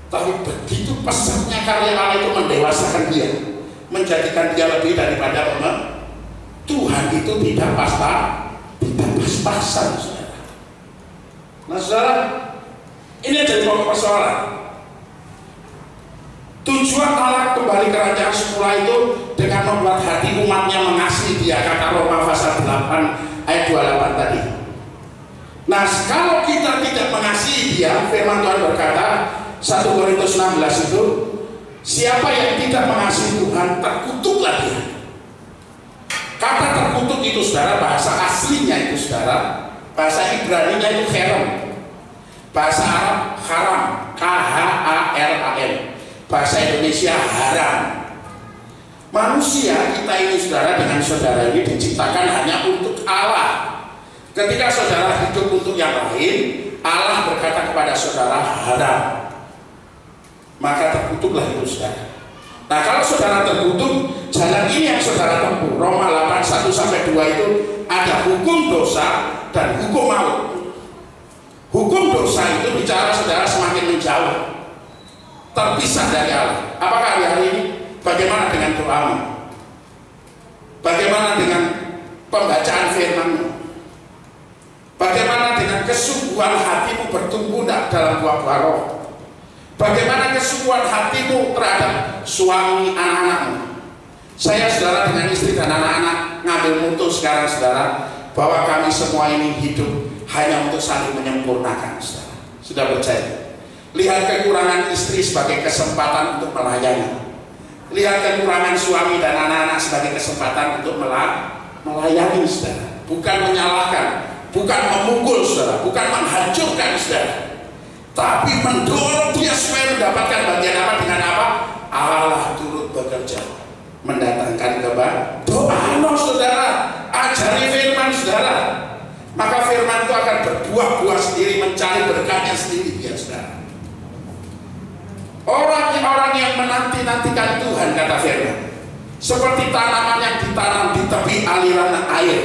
Tapi begitu pesatnya karya Allah itu mendewasakan dia, menjadikan dia lebih daripada Tuhan itu tidak pas-pasan, saudara. Nah, saudara, ini jadi pokok persoalan. Tujuan Allah kembali kerajaan semula itu dengan membuat hati umatnya mengasihi dia, kata Roma pasal 8 ayat 28 tadi. Nah, kalau kita tidak mengasihi dia, firman Tuhan berkata 1 Korintus 16 itu, siapa yang tidak mengasihi Tuhan terkutuklah dia. Kata terkutuk itu, saudara, bahasa aslinya itu, saudara, bahasa Ibrani-nya itu kherem, bahasa Arab haram, K-H-A-R-A-M, bahasa Indonesia haram. Manusia kita ini, saudara, dengan saudara ini diciptakan hanya untuk Allah. Ketika saudara hidup untuk yang lain, Allah berkata kepada saudara haram, maka terkutuklah itu, saudara. Nah, kalau saudara terkutuk, jalan ini yang saudara tempuh. Roma 8:1-2 itu ada hukum dosa dan hukum maut. Hukum dosa itu bicara saudara semakin menjauh, terpisah dari Allah. Apakah hari ini? Bagaimana dengan doamu? Bagaimana dengan pembacaan firman-Mu? Bagaimana dengan kesungguhan hatimu bertumbuh dalam buah-buah roh? Bagaimana kesungguhan hatimu terhadap suami, anak-anakmu? Saya, saudara, dengan istri dan anak-anak ngambil mutu sekarang, saudara, bahwa kami semua ini hidup hanya untuk saling menyempurnakan, saudara. Sudah percaya? Lihat kekurangan istri sebagai kesempatan untuk melayani. Lihat kekurangan suami dan anak-anak sebagai kesempatan untuk melayani, saudara. Bukan menyalahkan, bukan memukul, saudara, bukan menghancurkan, saudara, tapi mendorong dia supaya mendapatkan bagian apa dengan apa? Allah turut bekerja, mendatangkan kebahagiaan. Doa, saudara, ajari firman, saudara, maka firman itu akan berbuah-buah sendiri, mencari berkatnya sendiri, ya, saudara. Orang-orang yang menanti-nantikan Tuhan, kata firman, seperti tanaman yang ditanam di tepi aliran air,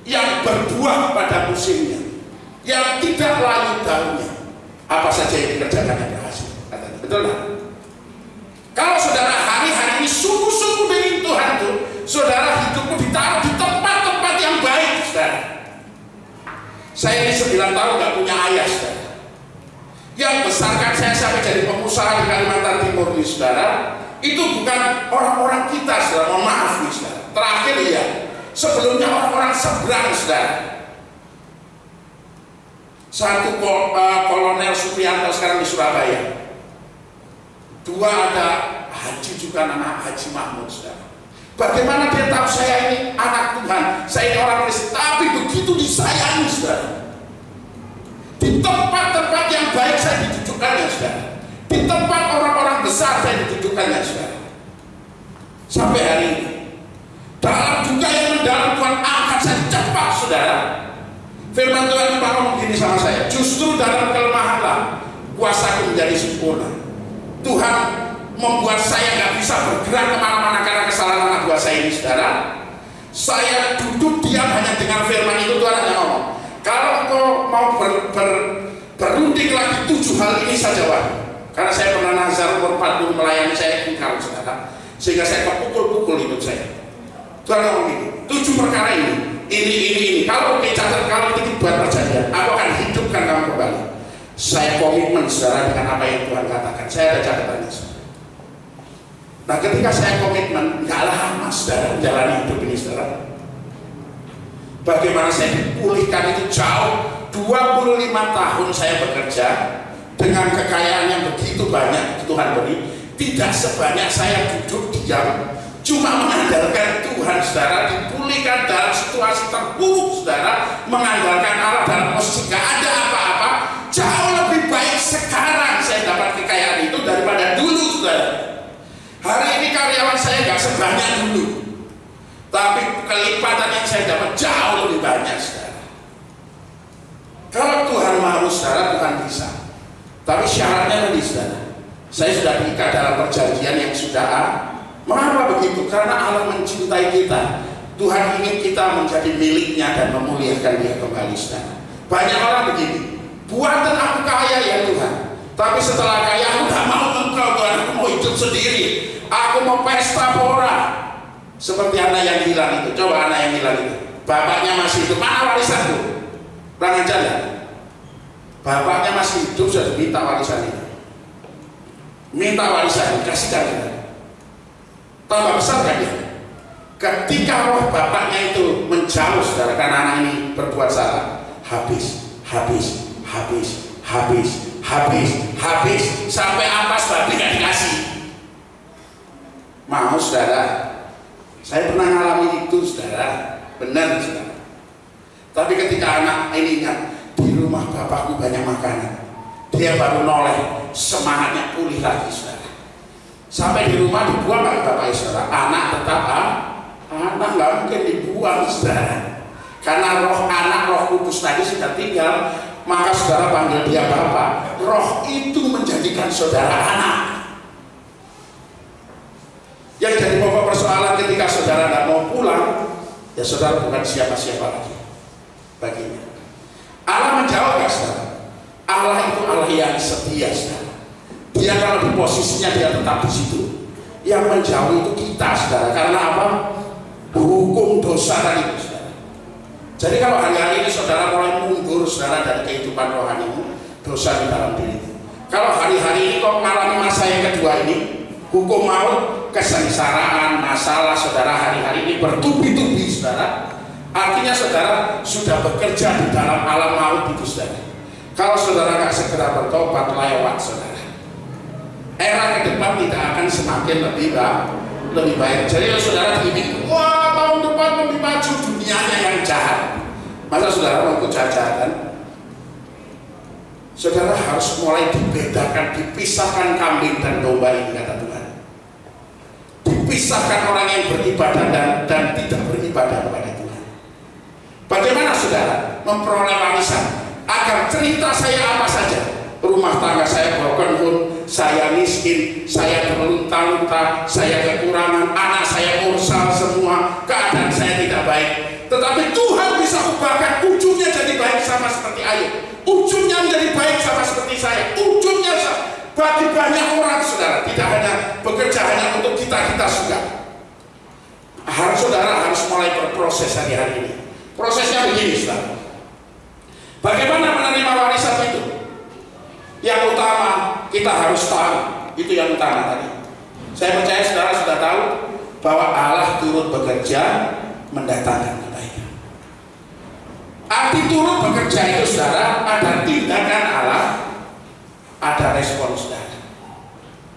yang berbuah pada musimnya, yang tidak layu daunnya. Apa saja yang dikerjakannya berhasil, katanya. Betul tak? Kalau saudara hari-hari ini sungguh-sungguh dengan Tuhan tuh, saudara hidupmu ditaruh di tempat-tempat yang baik, saudara. Saya ini 9 tahun gak punya ayah, saudara. Yang besarkan saya sampai jadi pengusaha di Kalimantan Timur nih, saudara, itu bukan orang-orang kita, saudara. Mohon maaf nih, saudara. Terakhir ya, sebelumnya orang-orang seberang, saudara. Satu Kolonel Supriyanto sekarang di Surabaya. 2 ada Haji juga, nama Haji Mahmud, saudara. Bagaimana dia tahu saya ini anak Tuhan, saya ini orang Kristen, tapi begitu disayangi, saudara. Di tempat-tempat yang baik saya didudukkannya, saudara. Di tempat orang-orang besar saya didudukkannya, saudara. Sampai hari ini. Dalam juga yang mendalam Tuhan angkat saya cepat, saudara. Firman Tuhan ngomong gini sama saya, justru dalam kelemahanlah kuasaku menjadi sempurna. Tuhan membuat saya nggak bisa bergerak kemana-mana karena kesalahan anak buah saya ini, saudara. Saya duduk diam hanya dengan firman itu. Tuhan hanya ngomong, kalau engkau mau berunding lagi 7 hal ini saja, wahai. Karena saya pernah nazar umur 40 melayani, saya ingkar, saudara, sehingga saya kepukul-pukul hidup saya. Tuhan ngomong gitu, 7 perkara ini. Kalau dicatat, kalau itu buat perjanjian, aku akan hidupkan kamu kembali. Saya komitmen, saudara, dengan apa yang Tuhan katakan. Saya ada catatannya, saudara. Nah, ketika saya komitmen, nggak lama, saudara, menjalani hidup ini, saudara. Bagaimana saya dipulihkan itu jauh. 25 tahun saya bekerja dengan kekayaan yang begitu banyak Tuhan beri, tidak sebanyak saya duduk diam cuma mengandalkan Tuhan, saudara, dipulihkan dalam situasi terburuk, saudara, mengandalkan Allah dalam posisi gak ada apa-apa. Jauh lebih baik sekarang saya dapat kekayaan itu daripada dulu, saudara. Hari ini karyawan saya gak sebanyak dulu. tapi kelipatan yang saya dapat jauh lebih banyak, saudara. Kalau Tuhan mau, saudara, Tuhan bisa. Tapi syaratnya tadi, saudara, saya sudah diikat dalam perjanjian yang sudah A. Mengapa begitu? Karena Allah mencintai kita. Tuhan ingin kita menjadi miliknya dan memuliakan Dia kembali, saudara. Banyak orang begini, buatkan aku kaya ya Tuhan, tapi setelah kaya aku gak mau Engkau Tuhan, aku mau hidup sendiri, aku mau pesta pora. Seperti anak yang hilang itu. Coba anak yang hilang itu, bapaknya masih hidup, mana warisanku? Kurang ajar ya? Bapaknya masih hidup, sudah minta warisan itu, minta warisan, kasihkan kita. Tambah besar kan dia? Ketika roh bapaknya itu menjauh, saudara, karena anak ini berbuat salah, habis, sampai ampas babi gak dikasih. Mau, saudara? Saya pernah ngalami itu, saudara, benar, saudara. Tapi ketika anak ini ingat, di rumah bapakku banyak makanan, dia baru noleh, semangatnya pulih lagi, saudara. Sampai di rumah dibuang oleh bapak, saudara. Anak tetap anak nggak mungkin dibuang, saudara, karena roh anak, roh kudus tadi sudah tinggal. Maka saudara panggil dia bapak. Roh itu menjadikan saudara anak. Yang jadi pokok persoalan ketika saudara tidak mau pulang, ya saudara bukan siapa-siapa lagi baginya. Allah menjawab, saudara. Allah itu Allah yang setia, saudara. Dia kalau di posisinya dia tetap di situ. Yang menjauh itu kita, saudara. Karena apa? Hukum dosa tadi, saudara. Jadi kalau hari-hari ini saudara mulai mundur, saudara, dari kehidupan rohanimu, dosa di dalam diri. Kalau hari-hari ini kok mengalami masa yang kedua ini, hukum maut, kesengsaraan, masalah, saudara, hari-hari ini bertubi-tubi, saudara. Artinya saudara sudah bekerja di dalam alam maut itu, saudara. Kalau saudara nggak segera bertobat, lewat, saudara. Era ke depan tidak akan semakin lebih baik. Jadi kalau saudara ingin, wah tahun depan lebih maju, dunianya yang jahat, masa saudara mau ikut jajahan? Saudara harus mulai dibedakan, dipisahkan kambing dan domba ini, kata Tuhan. Dipisahkan orang yang beribadah dan tidak beribadah kepada Tuhan. Bagaimana saudara memperoleh warisan? Agar cerita saya apa saja, rumah tangga saya broken home, saya miskin, saya terlunta-lunta, saya kekurangan, anak saya mursal semua, keadaan saya tidak baik. Tetapi Tuhan bisa ubahkan ujungnya jadi baik sama seperti Ayub, ujungnya menjadi baik sama seperti saya, ujungnya bagi banyak orang, saudara. Tidak hanya bekerja hanya untuk kita suka. Saudara harus mulai berproses hari-hari ini. Prosesnya begini, saudara. Bagaimana menerima warisan itu? Yang utama kita harus tahu, itu yang utama tadi. Saya percaya saudara sudah tahu bahwa Allah turut bekerja mendatangkan kebaikan. Arti turut bekerja itu, saudara, ada tindakan Allah, ada respon saudara.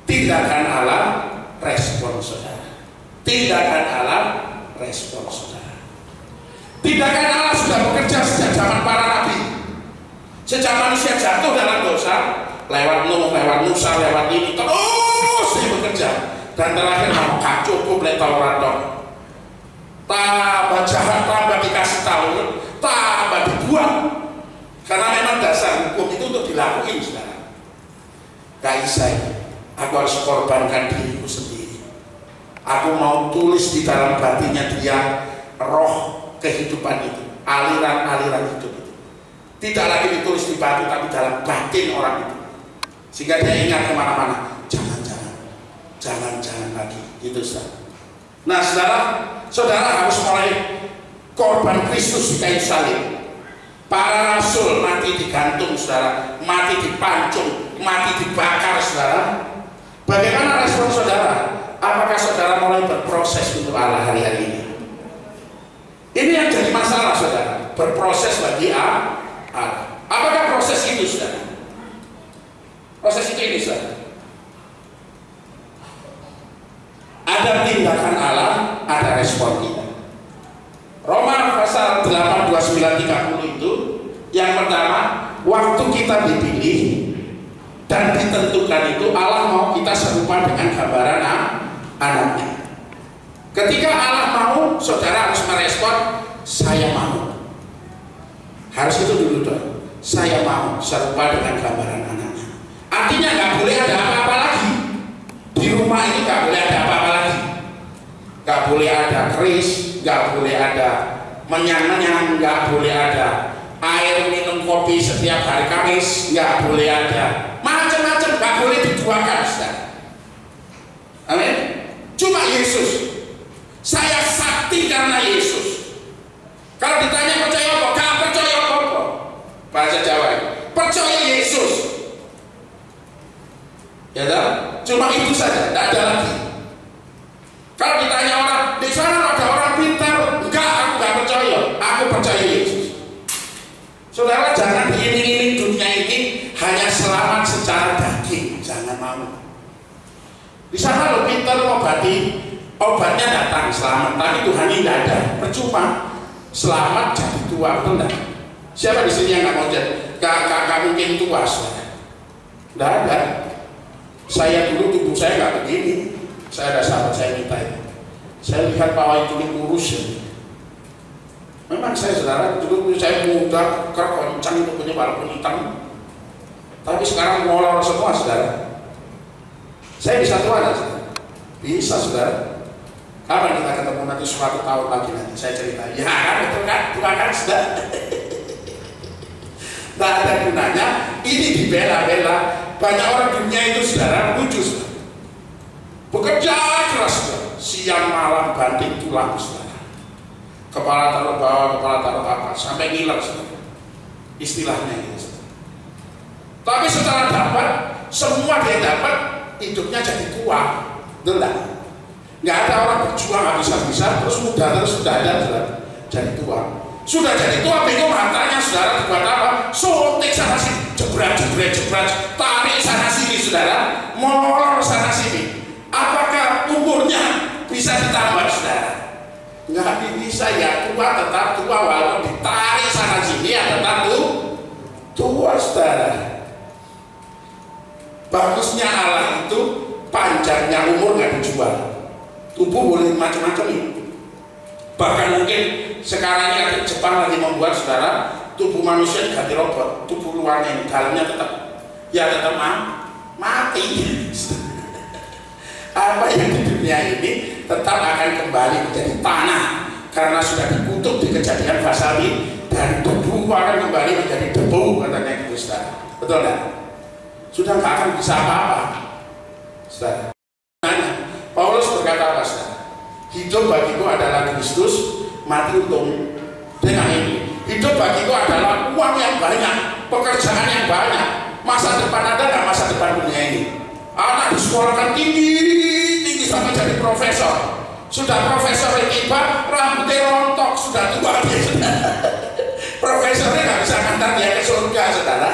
Tindakan Allah, respon saudara. Tindakan Allah, respon saudara. Tindakan Allah sudah bekerja sejak zaman para nabi. Sejak manusia jatuh dalam dosa, lewat Nuh, lewat Musa, lewat ini, terus dia bekerja. Dan terakhir mau gak cukup lek Taurat dong. Tambah jahat, tambah dikasih tahu, tambah dibuang. Karena memang dasar hukum itu untuk dilakuin, saudara. Gak bisa, aku harus korbankan diriku sendiri. Aku mau tulis di dalam batinnya dia roh kehidupan itu, aliran-aliran hidup itu. Tidak lagi ditulis di batu, tapi dalam batin orang itu. Sehingga dia ingat kemana-mana, jangan lagi, gitu, saudara. Nah, saudara harus mulai korban Kristus di kayu salib. Para rasul mati digantung, saudara, mati dipancung, mati dibakar, saudara. Bagaimana respon saudara? Apakah saudara mulai berproses untuk Allah hari-hari ini? Ini yang jadi masalah, saudara. Berproses bagi Allah. Apakah proses itu, saudara? Proses itu ini, saudara. Ada tindakan Allah, ada respon kita. Roma pasal 8, 29, 30 itu yang pertama, waktu kita dipilih dan dan ditentukan itu Allah mau kita serupa dengan gambaran anaknya. Ketika Allah mau, saudara harus merespon, saya mau. Harus itu dulu dong. Saya mau serupa dengan gambaran anaknya. Artinya nggak boleh ada apa-apa lagi. Di rumah ini nggak boleh ada apa-apa lagi. Nggak boleh ada keris, nggak boleh ada menyang-menyang, nggak boleh ada air minum kopi setiap hari Kamis, nggak boleh ada macam-macam, nggak boleh dituakan. Amin. Cuma Yesus. Saya sakti karena Yesus. Kalau ditanya percaya apa? Gak percaya apa? Bahasa Jawa, percaya Yesus. Ya tak? Cuma itu saja, tidak ada lagi. Kalau ditanya orang, di sana ada orang pintar, enggak, aku nggak percaya. Aku percaya Yesus. Saudara, jangan diiming-iming dunia ini hanya selamat secara daging, jangan mau. Di sana lo pintar ngobati, obatnya datang selamat, tapi Tuhan ini tidak ada, percuma. Selamat jadi tua, betul enggak? Siapa di sini yang nggak mau jadi? Gak mungkin tua, saudara. Tidak ada. Saya dulu tubuh saya nggak begini. Saya ada sahabat saya minta itu. Saya lihat Pak Wahyu dulu kurus ya. Memang saya saudara dulu saya muda, keroncang tubuhnya walaupun hitam. Tapi sekarang molor semua saudara. Saya bisa tua nggak saudara? Bisa saudara. Kapan kita ketemu nanti suatu tahun lagi nanti saya cerita. Ya betul kan? Bukan kan saudara? Tak ada gunanya. Ini dibela-bela. Banyak orang dunia itu saudara lucu saudara. Bekerja keras saudara. Siang malam banting tulang saudara. Kepala taruh bawah, kepala taruh atas, sampai ngiler saudara. Istilahnya itu saudara. Tapi setelah dapat, semua dia dapat, hidupnya jadi tua. Betul enggak? Nggak ada orang berjuang habis-habisan terus muda terus sudah ada saudara. Jadi tua. Sudah jadi tua bingung hartanya saudara dibuat apa? Suntik sana sini, jebret, tarik sana sini saudara, molor sana sini. Apakah umurnya bisa ditambah saudara? Nggak bisa ya, tua tetap tua walaupun ditarik sana sini ya tetap tua saudara. Bagusnya Allah itu panjangnya umur nggak dijual. Tubuh boleh macam-macam ini. Bahkan mungkin sekarang ini Jepang lagi membuat saudara tubuh manusia diganti robot, tubuh luarnya ini dalamnya tetap mati. Apa yang di dunia ini tetap akan kembali menjadi tanah karena sudah dikutuk di Kejadian pasal ini, dan debu akan kembali menjadi debu katanya gitu saudara. Betul kan? Sudah nggak akan bisa apa-apa saudara. Paulus berkata apa saudara? Hidup bagiku adalah Kristus, mati untung. Dengan ini, hidup bagiku adalah uang yang banyak, pekerjaan yang banyak, masa depan ada nggak masa depan dunia ini? Anak disekolahkan tinggi sampai jadi profesor. Sudah profesor tiba, rambutnya rontok, sudah tua dia sudah. Profesornya nggak bisa ngantar dia ke surga saudara.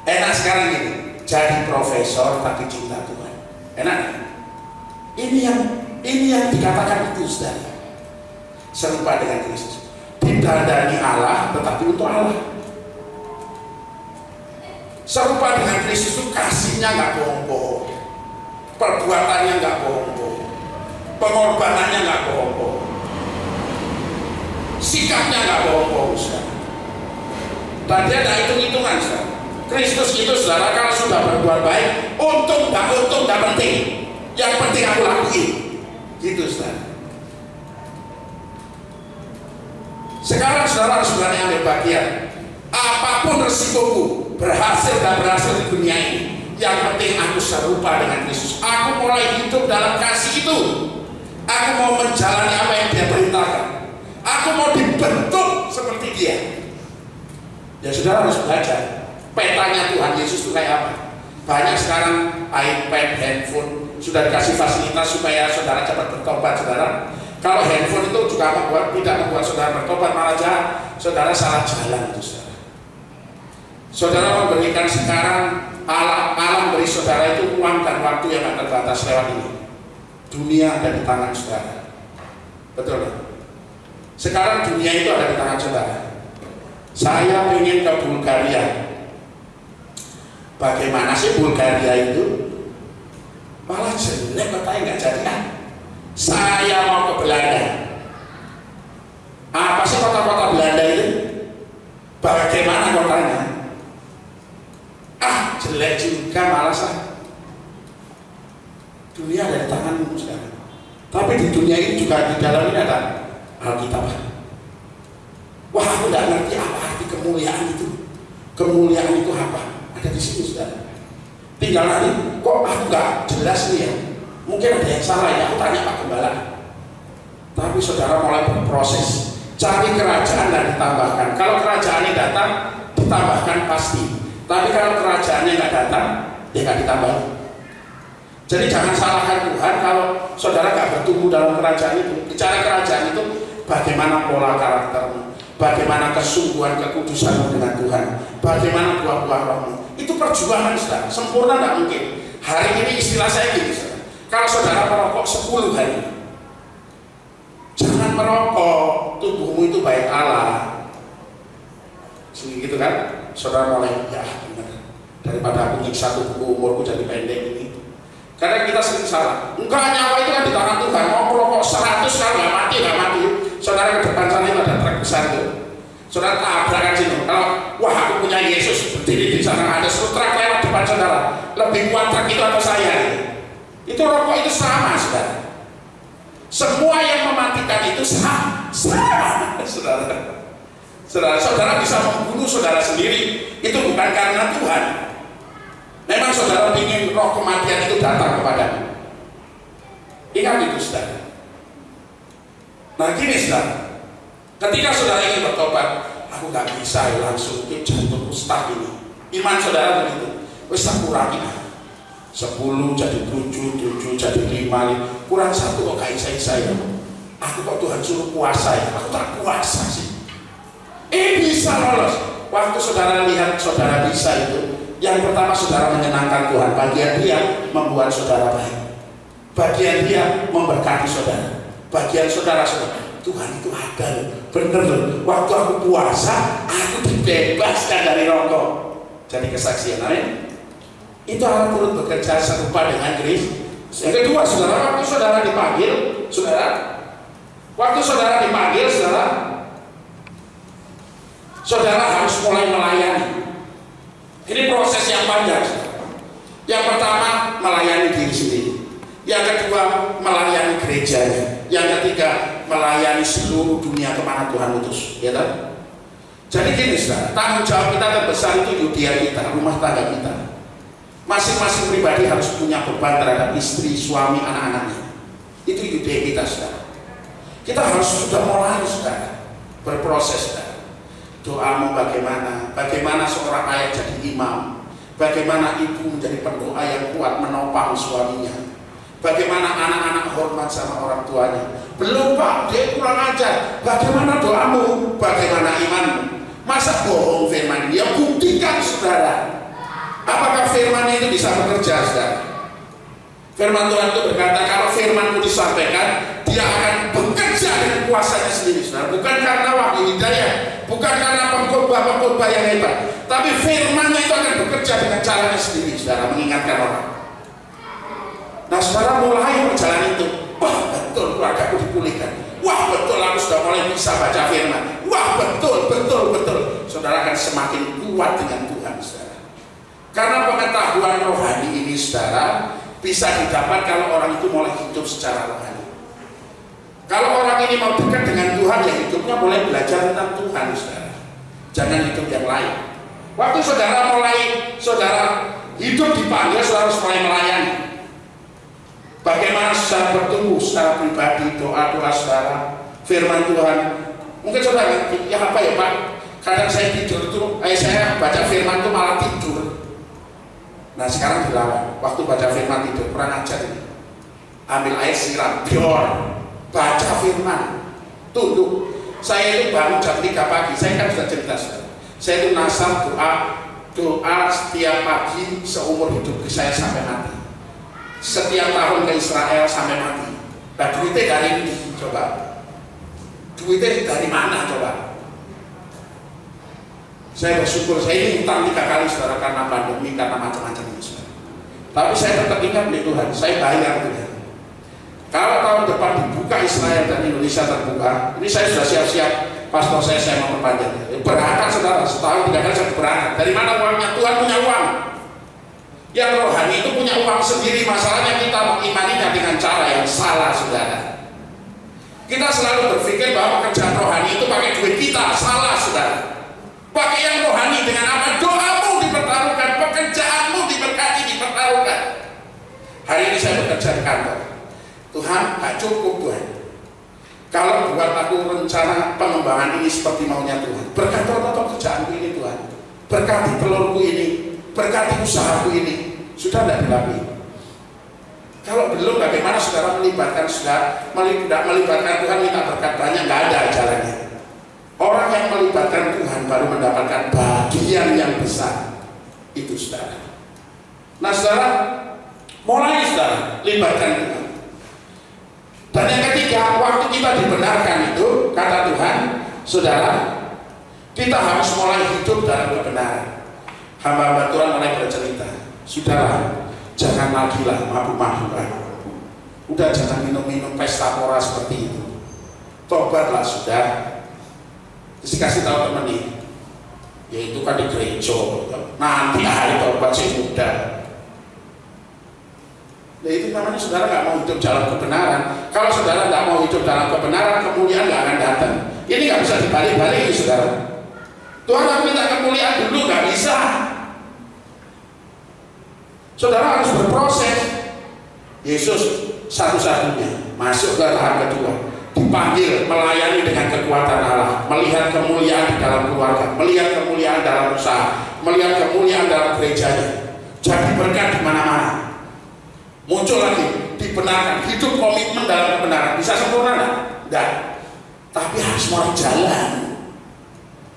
Enak sekarang ini, jadi profesor tapi cinta Tuhan. Enak. Ini yang dikatakan itu saudara. Serupa dengan Kristus, didandani Allah tetapi untuk Allah. Serupa dengan Kristus itu kasihnya nggak bohong-bohong, perbuatannya nggak bohong-bohong, pengorbanannya nggak bohong-bohong, sikapnya nggak bohong-bohong saudara. Tadi ada hitung-hitungan saudara. Kristus itu saudara kalau sudah berbuat baik, untung nggak penting, yang penting aku lakuin, gitu saudara. Sekarang saudara harus berani ambil bagian. Apapun resikoku, berhasil dan berhasil di dunia ini, yang penting aku serupa dengan Kristus. Aku mulai hidup dalam kasih itu. Aku mau menjalani apa yang dia perintahkan. Aku mau dibentuk seperti dia. Ya saudara harus belajar. Petanya Tuhan Yesus itu kayak apa? Banyak sekarang iPad, handphone sudah dikasih fasilitas supaya saudara cepat bertobat saudara. Kalau handphone itu juga tidak membuat saudara bertobat, malah jahat, saudara salah jalan itu saudara. Saudara memberikan sekarang alam beri saudara itu uang dan waktu yang tak terbatas lewat ini. Dunia ada di tangan saudara. Betul kan? Sekarang dunia itu ada di tangan saudara. Saya ingin ke Bulgaria. Bagaimana sih Bulgaria itu? Malah jelek katanya nggak jadi kan? Saya mau ke Belanda. Apa sih kota-kota Belanda itu? Bagaimana kotanya? Ah, jelek juga, malas ah. Dunia ada di tanganmu sekarang. Tapi di dunia ini juga di dalam ini ada Alkitab. Wah, aku tidak ngerti apa arti kemuliaan itu. Kemuliaan itu apa? Ada di sini, saudara. Tinggal nanti, kok aku nggak jelas nih ya? Mungkin ada yang salah ya. Aku tanya Pak Gembala. Tapi saudara mulai berproses. Cari kerajaan dan ditambahkan. Kalau kerajaannya datang, ditambahkan pasti. Tapi kalau kerajaannya nggak datang, ya nggak ditambah. Jadi jangan salahkan Tuhan kalau saudara nggak bertumbuh dalam kerajaan itu. Bicara kerajaan itu, bagaimana pola karaktermu, bagaimana kesungguhan kekudusanmu dengan Tuhan, bagaimana buah-buah rohmu. Itu perjuangan, saudara. Sempurna nggak mungkin. Hari ini istilah saya gini, saudara. Kalau saudara merokok 10 hari, jangan merokok, tubuhmu itu baik Allah. Gitu kan? Saudara mulai, ya benar. Daripada aku nyiksa tubuhku, umurku jadi pendek ini. Karena kita sering salah. Enggak, nyawa itu kan di tangan Tuhan. Mau merokok 100 kalau nggak mati, nggak mati. Saudara ke depan sana itu ada truk besar tuh. Saudara tabrakan sini. Kalau wah aku punya Yesus berdiri di sana, ada truk lewat depan saudara. Lebih kuat truk itu atau saya? Itu rokok itu sama, saudara. Semua yang mematikan itu sama, saudara. Saudara bisa membunuh saudara sendiri. Itu bukan karena Tuhan. Memang saudara ingin roh kematian itu datang kepadamu. Ingat itu, saudara. Nah gini, saudara. Ketika saudara ingin bertobat, aku nggak bisa ya, langsung ke jantung stuck ini. Iman saudara begitu. Wes tak kurangi 10 jadi 7 jadi 5, kurang 1 kok kayak saya. Aku kok Tuhan suruh puasa ya? Aku tak puasa sih. Bisa lolos. Waktu saudara lihat saudara bisa itu, yang pertama saudara menyenangkan Tuhan. Bagian dia membuat saudara baik. Bagian dia memberkati saudara. Bagian saudara, Tuhan itu ada loh. Bener loh. Waktu aku puasa, aku dibebaskan dari rokok. Jadi kesaksian, amin. Itu Allah turut bekerja serupa dengan Kristus. Yang kedua, saudara, waktu saudara dipanggil, saudara harus mulai melayani. Ini proses yang panjang. Yang pertama, melayani diri sendiri. Yang kedua, melayani gerejanya. Yang ketiga, melayani seluruh dunia kemana Tuhan utus. Ya kan? Jadi gini, saudara, tanggung jawab kita terbesar itu Yudea kita, rumah tangga kita. Masing-masing pribadi harus punya beban terhadap istri, suami, anak-anaknya. Itu Yudea kita, saudara. Kita harus sudah mulai, saudara, berproses, saudara. Doamu bagaimana? Bagaimana seorang ayah jadi imam? Bagaimana ibu menjadi pendoa yang kuat menopang suaminya? Bagaimana anak-anak hormat sama orang tuanya? Belum, Pak, dia kurang ajar. Bagaimana doamu? Bagaimana imanmu? Masa bohong firman dia? Buktikan, saudara. Apakah firman itu bisa bekerja, saudara? Firman Tuhan itu berkata, kalau firmanmu disampaikan, dia akan bekerja dengan kuasanya sendiri, saudara. Bukan karena wahyu hidayah, bukan karena pengkhotbah yang hebat, tapi firmannya itu akan bekerja dengan caranya sendiri, saudara, mengingatkan orang. Nah, saudara mulai perjalanan itu. Wah, betul keluargaku dipulihkan. Wah, betul aku sudah mulai bisa baca firman. Wah, betul. Saudara akan semakin kuat dengan Tuhan, saudara. Karena pengetahuan rohani ini, saudara, bisa didapat kalau orang itu mulai hidup secara rohani. Kalau orang ini mau dekat dengan Tuhan, ya hidupnya mulai belajar tentang Tuhan, saudara. Jangan hidup yang lain. Waktu saudara hidup dipanggil, saudara harus mulai melayani. Bagaimana saudara bertumbuh secara pribadi, doa-doa saudara, firman Tuhan. Mungkin saudara, ya apa ya Pak? Kadang saya tidur itu, saya baca firman itu malah tidur. Nah sekarang dilawan. Waktu baca firman tidur, kurang ajar ini. Ambil air siram, bior, baca firman, tunduk. Saya itu bangun jam 3 pagi, saya kan sudah cerita. Saya itu nasab doa setiap pagi seumur hidup saya sampai mati. Setiap tahun ke Israel sampai mati. Nah duitnya dari ini, coba. Duitnya dari mana coba? Saya bersyukur, saya ini utang 3 kali saudara, karena pandemi, karena macam-macam ini saudara. Tapi saya tetap ingat nih Tuhan, saya bayar Tuhan. Kalau tahun depan dibuka Israel dan Indonesia terbuka, ini saya sudah siap-siap, paspor saya mau perpanjang. Berangkat saudara, setahun 3 kali saya berangkat. Dari mana uangnya? Tuhan punya uang. Yang rohani itu punya uang sendiri. Masalahnya kita mengimaninya dengan cara yang salah, saudara. Kita selalu berpikir bahwa pekerjaan rohani itu pakai duit kita. Salah, saudara. Pakai yang rohani dengan apa? Doamu dipertaruhkan, pekerjaanmu diberkati, dipertaruhkan. Hari ini saya bekerja di kantor. Tuhan, gak cukup Tuhan. Kalau buat aku rencana pengembangan ini seperti maunya Tuhan, berkati pekerjaanku ini Tuhan, berkati telurku ini, berkati usahaku ini. Sudah tidak dilalui. Kalau belum, bagaimana saudara melibatkan melibatkan Tuhan, minta berkat banyak? Nggak ada jalannya. Orang yang melibatkan Tuhan baru mendapatkan bagian yang besar. Itu saudara. Nah saudara, mulai saudara libatkan Tuhan. Dan yang ketiga, waktu kita dibenarkan itu, kata Tuhan, saudara, kita harus mulai hidup dalam kebenaran. Hamba-hamba Tuhan mulai bercerita, saudara, jangan lagi lah mabuk-mabukan. Udah jangan minum-minum pesta pora seperti itu. Tobatlah sudah. Terus kasih tahu teman nih, yaitu kan di gereja. Nanti hari tobat sih mudah. Nah itu namanya saudara nggak mau hidup dalam kebenaran. Kalau saudara nggak mau hidup dalam kebenaran, kemuliaan nggak akan datang. Ini nggak bisa dibalik-balik, saudara. Tuhan aku minta kemuliaan dulu, nggak bisa. Saudara harus berproses. Yesus satu-satunya masuk ke tahap kedua, dipanggil melayani dengan kekuatan Allah, melihat kemuliaan di dalam keluarga, melihat kemuliaan dalam usaha, melihat kemuliaan dalam gerejanya, jadi berkat di mana-mana. Muncul lagi, dibenarkan, hidup komitmen dalam kebenaran. Bisa sempurna enggak? Enggak. Tapi harus mulai jalan.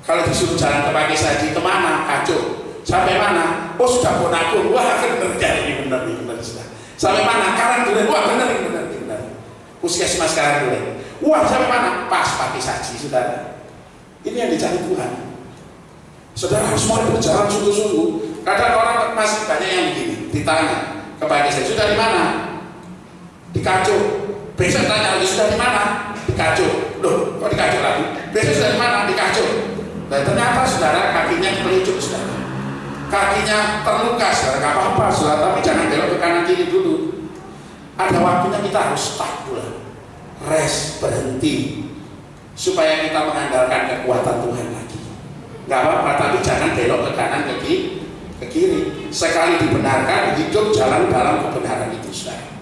Kalau disuruh jalan ke pagi saji, kemana? Kacau. Sampai mana? Oh sudah Bonakung. Wah benar ini benar sudah. Sampai mana? Karangduren. Wah benar ini benar. Puskesmas Karangduren. Wah sampai mana? Pas pagi saji, saudara. Ini yang dicari Tuhan. Saudara harus mulai berjalan sungguh-sungguh. Kadang orang masih banyak yang begini, ditanya kepada saya, sudah di mana? Di Kacuk. Besok tanya lagi, sudah di mana? Di Kacuk. Loh, kok di Kacuk lagi? Besok sudah di mana? Di Kacuk. Dan ternyata saudara kakinya kelicuk, saudara. Kakinya terluka, saudara. Gak apa-apa, saudara, tapi jangan belok ke kanan kiri dulu. Ada waktunya kita harus stop dulu. Rest, berhenti, supaya kita mengandalkan kekuatan Tuhan lagi. Gak apa-apa, tapi jangan belok ke kanan ke kiri. Sekali dibenarkan, hidup jalan dalam kebenaran itu, saudara.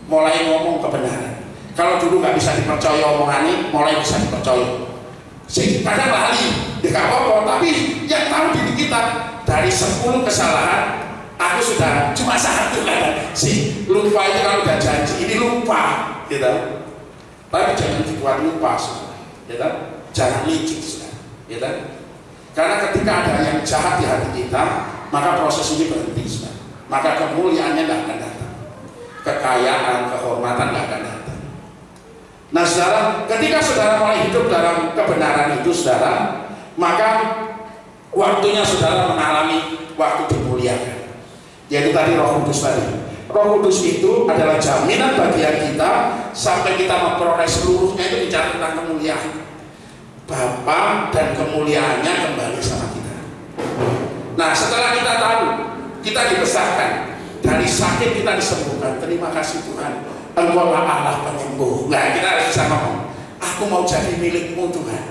Mulai ngomong kebenaran. Kalau dulu nggak bisa dipercaya omongannya, mulai bisa dipercaya. Kadang lali, ya nggak apa-apa. Tapi yang tahu diri kita, dari 10 kesalahan, aku sudah cuma 1 kan. Lupa itu kalau udah janji, ini lupa, gitu. Tapi jangan dibuat lupa, saudara. Gitu? Jangan licik, saudara. Gitu? Karena ketika ada yang jahat di hati kita, maka proses ini berhenti, saudara. Maka kemuliaannya tidak akan datang, kekayaan, kehormatan tidak akan datang. Nah saudara, ketika saudara mulai hidup dalam kebenaran itu, saudara, maka waktunya saudara mengalami waktu dimuliakan, yaitu tadi Roh Kudus tadi. Roh Kudus itu adalah jaminan bagian kita sampai kita memperoleh seluruhnya. Itu bicara tentang kemuliaan. Bapa dan kemuliaannya kembali sama kita. Nah setelah kita tahu, kita dibesarkan, dari sakit kita disembuhkan. Terima kasih Tuhan, Engkau Allah penyembuh. Nah kita harus bisa ngomong, aku mau jadi milikmu Tuhan.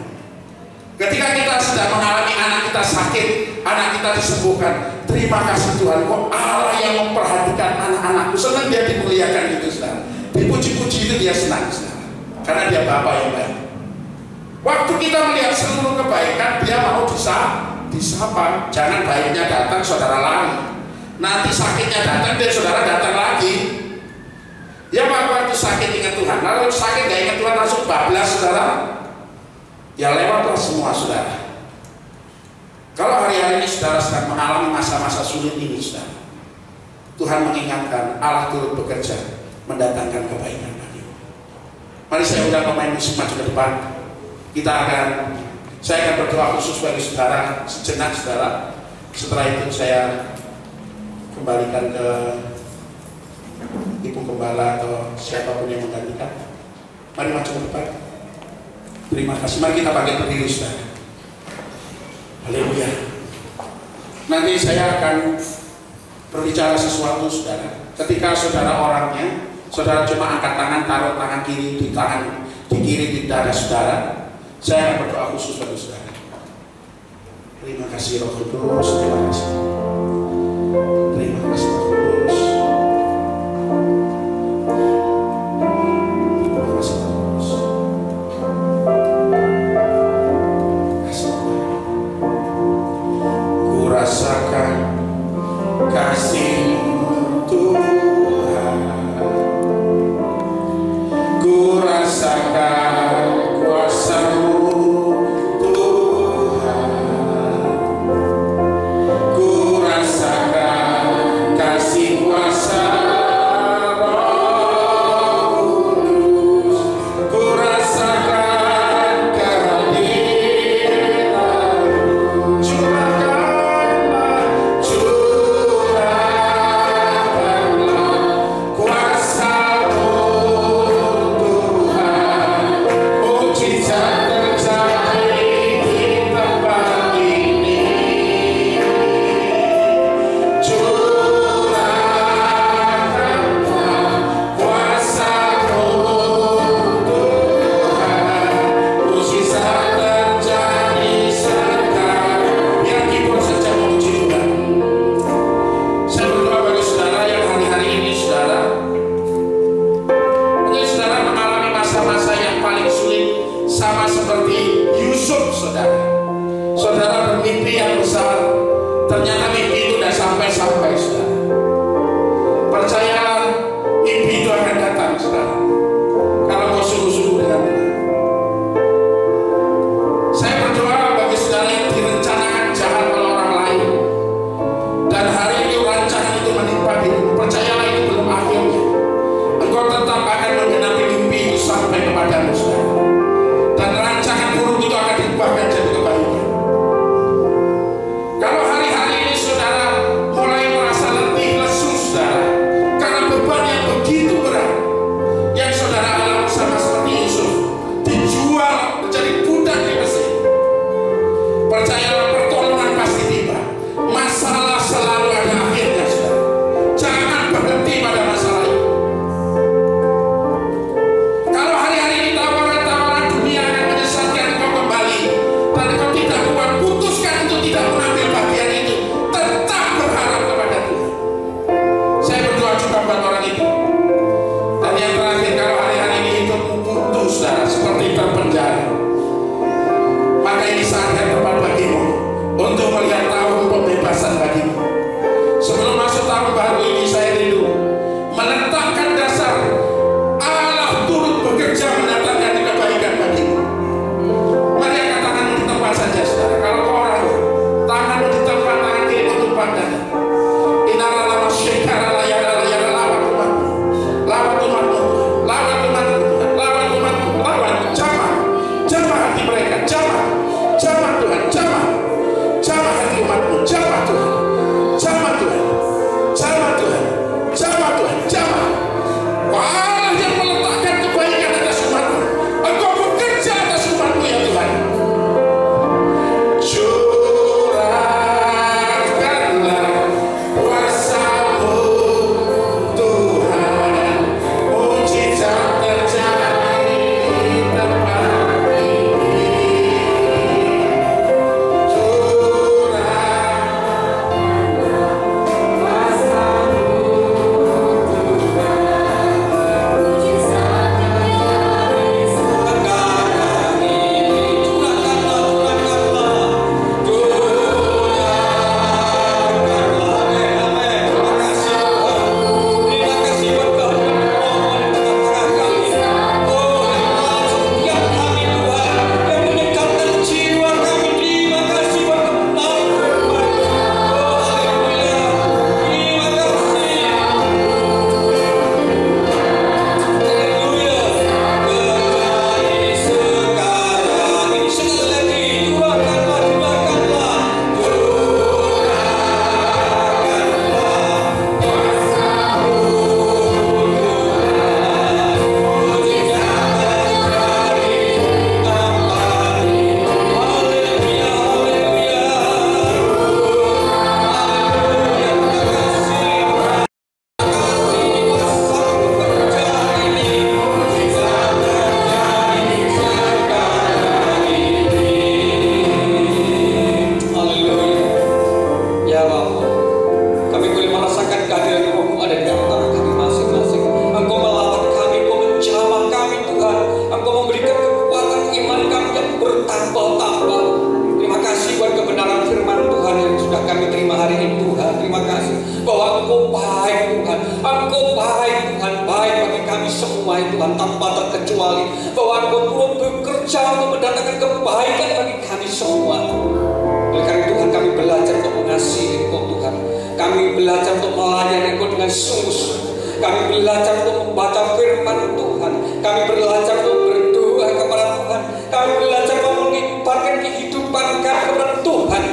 Ketika kita sedang mengalami anak kita sakit, anak kita disembuhkan, terima kasih Tuhan, Engkau Allah yang memperhatikan anak-anakku. Senang dia dimuliakan itu, saudara. Dipuji-puji itu dia senang, saudara. Karena dia Bapa yang baik. Waktu kita melihat seluruh kebaikan, dia mau disapa. Jangan baiknya datang, saudara lari. Nanti sakitnya datang, dan saudara datang lagi. Ya waktu sakit ingat Tuhan. Lalu sakit gak ingat Tuhan, langsung bablas, saudara. Ya lewatlah semua, saudara. Kalau hari-hari ini saudara sedang mengalami masa-masa sulit ini, saudara, Tuhan mengingatkan, Allah turut bekerja mendatangkan kebaikan bagimu. Mari saya undang pemain musik maju ke depan. Saya akan berdoa khusus bagi saudara sejenak, saudara. Setelah itu saya kembalikan ke Ibu Gembala atau siapapun yang menggantikan. Mari maju ke depan. Terima kasih. Mari kita bangkit berdiri, saudara. Haleluya. Nanti saya akan berbicara sesuatu, saudara. Ketika saudara orangnya, saudara cuma angkat tangan, taruh tangan kiri di kiri di dada saudara. Saya akan berdoa khusus bagi saudara. Terima kasih Roh Kudus. Terima kasih. Terima kasih Roh Kudus. Terima kasih Roh Kudus. Kasih Tuhan. Ku rasakan kasih-Mu Tuhan. Ku rasakan kuasa-Mu Tuhan. Ku rasakan kasih kuasa Roh Kudus. Ku rasakan kehadiran-Mu. Curahkanlah kuasa-Mu Tuhan. Mukjizat terjadi di tempat ini. Curahkanlah kuasa-Mu Tuhan. Mukjizat terjadi sekarang. Biar keyboard saja memuji Tuhan. Saya berdoa bagi saudara yang hari-hari ini, saudara, mungkin saudara mengalami masa-masa yang paling sulit, sama seperti Yusuf, saudara. Saudara bermimpi yang besar, ternyata mimpi itu tidak sampai-sampai, saudara. Percayalah, mimpi itu akan datang, saudara, kalau mau sungguh-sungguh dengan benar. Saya berdoa bagi saudara yang direncanakan jahat oleh orang lain, dan hari ini rancangan itu menimpa dirimu. Percayalah, itu belum akhirnya. Engkau tetap akan menggenapi mimpi itu sampai kepadamu, saudara. Dan rancangan buruk itu akan diubahkan jadi kebaikan. Kalau hari-hari ini saudara mulai merasa letih, lesu, saudara, kecuali bahwa Engkau turut bekerja untuk mendatangkan kebaikan bagi kami semua. Oleh karena Tuhan, kami belajar untuk mengasihi Engkau Tuhan. Kami belajar untuk melayani Engkau dengan sungguh-sungguh. Kami belajar untuk membaca firman Tuhan. Kami belajar untuk berdoa kepada Tuhan. Kami belajar untuk mengibarkan kehidupan kami kepada Tuhan.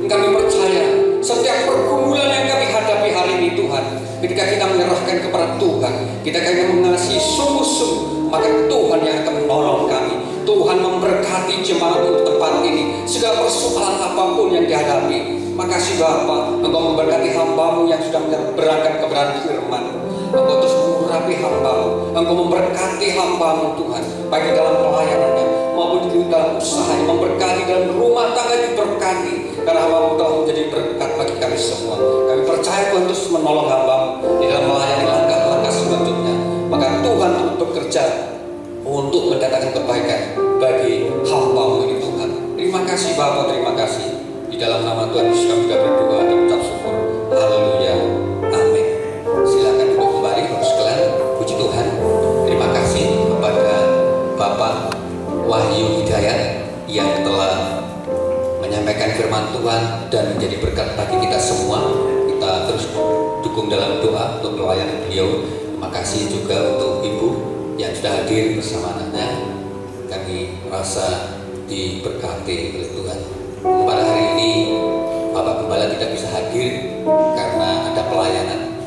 Kami percaya setiap pergumulan yang kami hadapi hari ini Tuhan, ketika kita menyerahkan kepada Tuhan, kita akan mengasihi sungguh-sungguh, maka Tuhan yang akan menolong kami. Tuhan memberkati jemaat untuk tempat ini. Segala persoalan apapun yang dihadapi, makasih Bapa, Engkau memberkati hamba-Mu yang sudah berangkat kebenaran firman. Engkau terus mengurapi hamba-Mu. Engkau memberkati hamba-Mu Tuhan, baik di dalam pelayanannya maupun di dalam usahanya. Memberkati dalam rumah tangga, diberkati, karena hamba-Mu telah menjadi berkat bagi kami semua. Kami percaya Tuhan terus menolong hamba-Mu di dalam melayani langkah-langkah selanjutnya. Maka Tuhan terus bekerja untuk mendatangkan kebaikan bagi hamba-Mu ini Tuhan. Terima kasih Bapa, terima kasih. Di dalam nama Tuhan Yesus kami sudah berdoa dan ucap syukur. Haleluya. Amin. Silakan duduk kembali Bapak sekalian. Puji Tuhan. Terima kasih kepada Bapak Wahyu Hidayat yang telah menyampaikan firman Tuhan dan menjadi berkat bagi kita semua. Kita terus dukung dalam doa untuk pelayanan beliau. Terima kasih juga untuk Ibu yang sudah hadir bersama anaknya. Kami merasa diberkati oleh Tuhan. Pada hari ini Bapak Gembala tidak bisa hadir karena ada pelayanan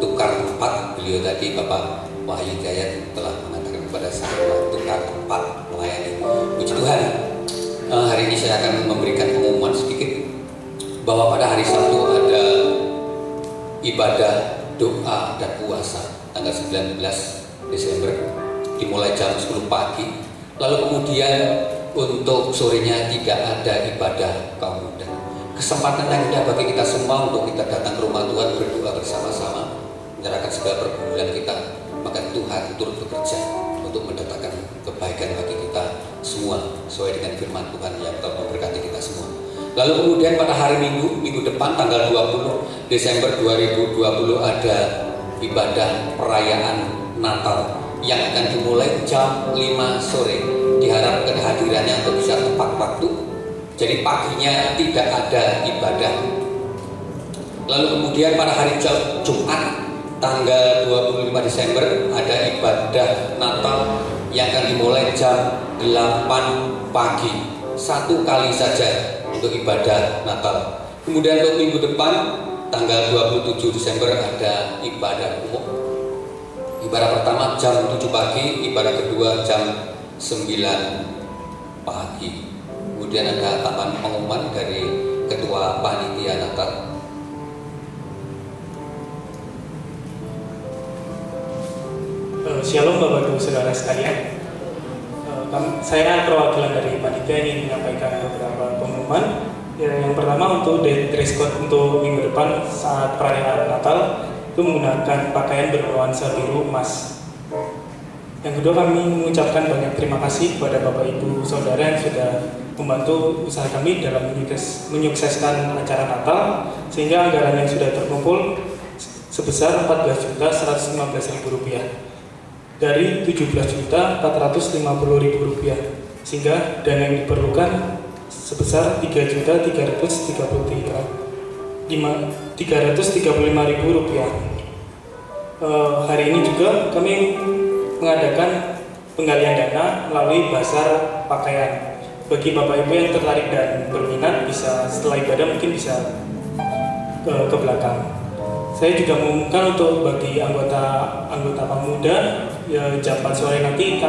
tukar tempat. Beliau tadi Bapak Wahyu Hidayat telah mengatakan kepada saya tukar tempat melayani. Puji Tuhan. Hari ini saya akan memberikan pengumuman sedikit bahwa pada hari Sabtu ada ibadah doa dan puasa tanggal 19 Desember dimulai jam 10 pagi. Lalu kemudian untuk sorenya tidak ada ibadah kaum muda. Kesempatan yang indah bagi kita semua untuk kita datang ke rumah Tuhan, berdoa bersama-sama, menyerahkan segala pergumulan kita. Maka Tuhan turut bekerja untuk mendatangkan kebaikan bagi kita semua sesuai dengan firman Tuhan yang telah memberkati kita semua. Lalu kemudian pada hari minggu depan tanggal 20 Desember 2020 ada ibadah perayaan Natal yang akan dimulai jam 5 sore. Diharapkan kehadirannya untuk bisa tepat waktu. Jadi paginya tidak ada ibadah. Lalu kemudian pada hari Jumat tanggal 25 Desember ada ibadah Natal yang akan dimulai jam 8 pagi. Satu kali saja untuk ibadah Natal. Kemudian untuk minggu depan tanggal 27 Desember ada ibadah umum. Ibadah pertama jam 7 pagi, ibadah kedua jam 9 pagi. Kemudian ada tambahan pengumuman dari Ketua Panitia Natal. Shalom Bapak Ibu Saudara sekalian. Saya perwakilan dari Panitia ingin menyampaikan beberapa pengumuman. Yang pertama untuk dress code untuk minggu depan saat perayaan Natal itu menggunakan pakaian bernuansa biru emas. Yang kedua, kami mengucapkan banyak terima kasih kepada Bapak Ibu Saudara yang sudah membantu usaha kami dalam menyukseskan acara Natal, sehingga anggaran yang sudah terkumpul sebesar Rp14.115.000 dari Rp17.450.000, sehingga dana yang diperlukan sebesar Rp3.335.000. Hari ini juga kami mengadakan penggalian dana melalui bazar pakaian. Bagi Bapak Ibu yang tertarik dan berminat, bisa setelah ibadah mungkin bisa ke belakang. Saya juga mengumumkan untuk bagi anggota pemuda ya, jam 4 sore nanti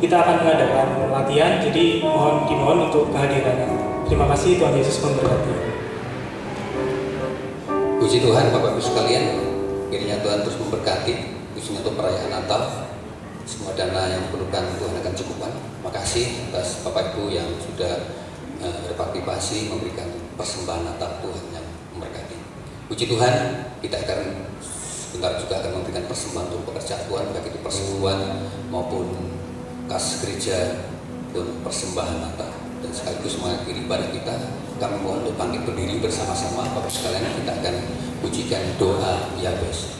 kita akan mengadakan latihan, jadi dimohon untuk kehadirannya. Terima kasih, Tuhan Yesus memberkati. Puji Tuhan Bapak Ibu sekalian, kiranya Tuhan terus memberkati khususnya untuk perayaan Natal. Semua dana yang diperlukan Tuhan akan cukupkan. Makasih atas Bapak Ibu yang sudah berpartisipasi memberikan persembahan Natal Tuhan yang memberkati. Puji Tuhan, kita akan sebentar juga akan memberikan persembahan untuk pekerjaan Tuhan, baik itu persekutuan maupun kas gereja untuk persembahan Natal. Dan sekaligus mengakhiri ibadah kita, kami mohon untuk bangkit berdiri bersama-sama Bapak sekalian. Kita akan pujikan doa Yahweh.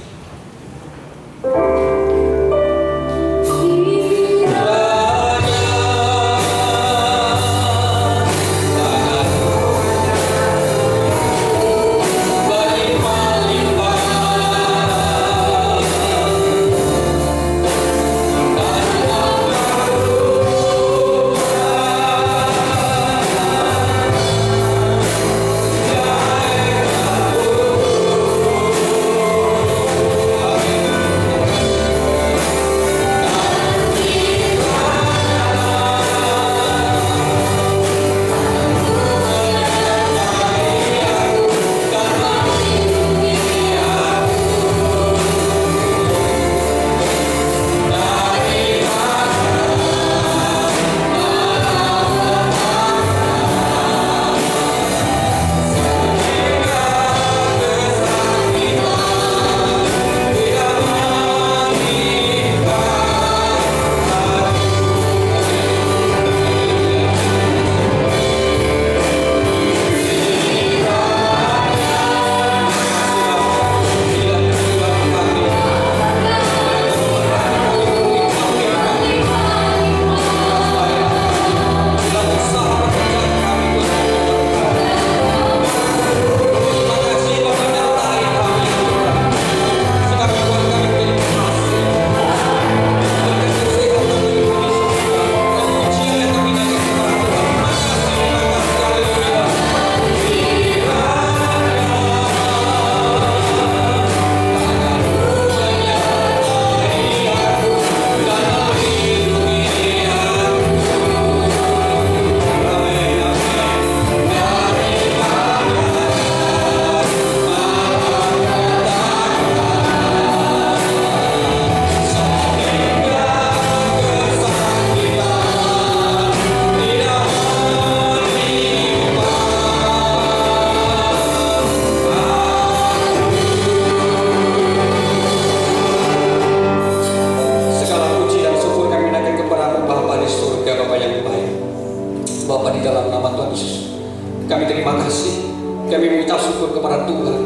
Kami terima kasih. Kami mengucap syukur kepada Tuhan.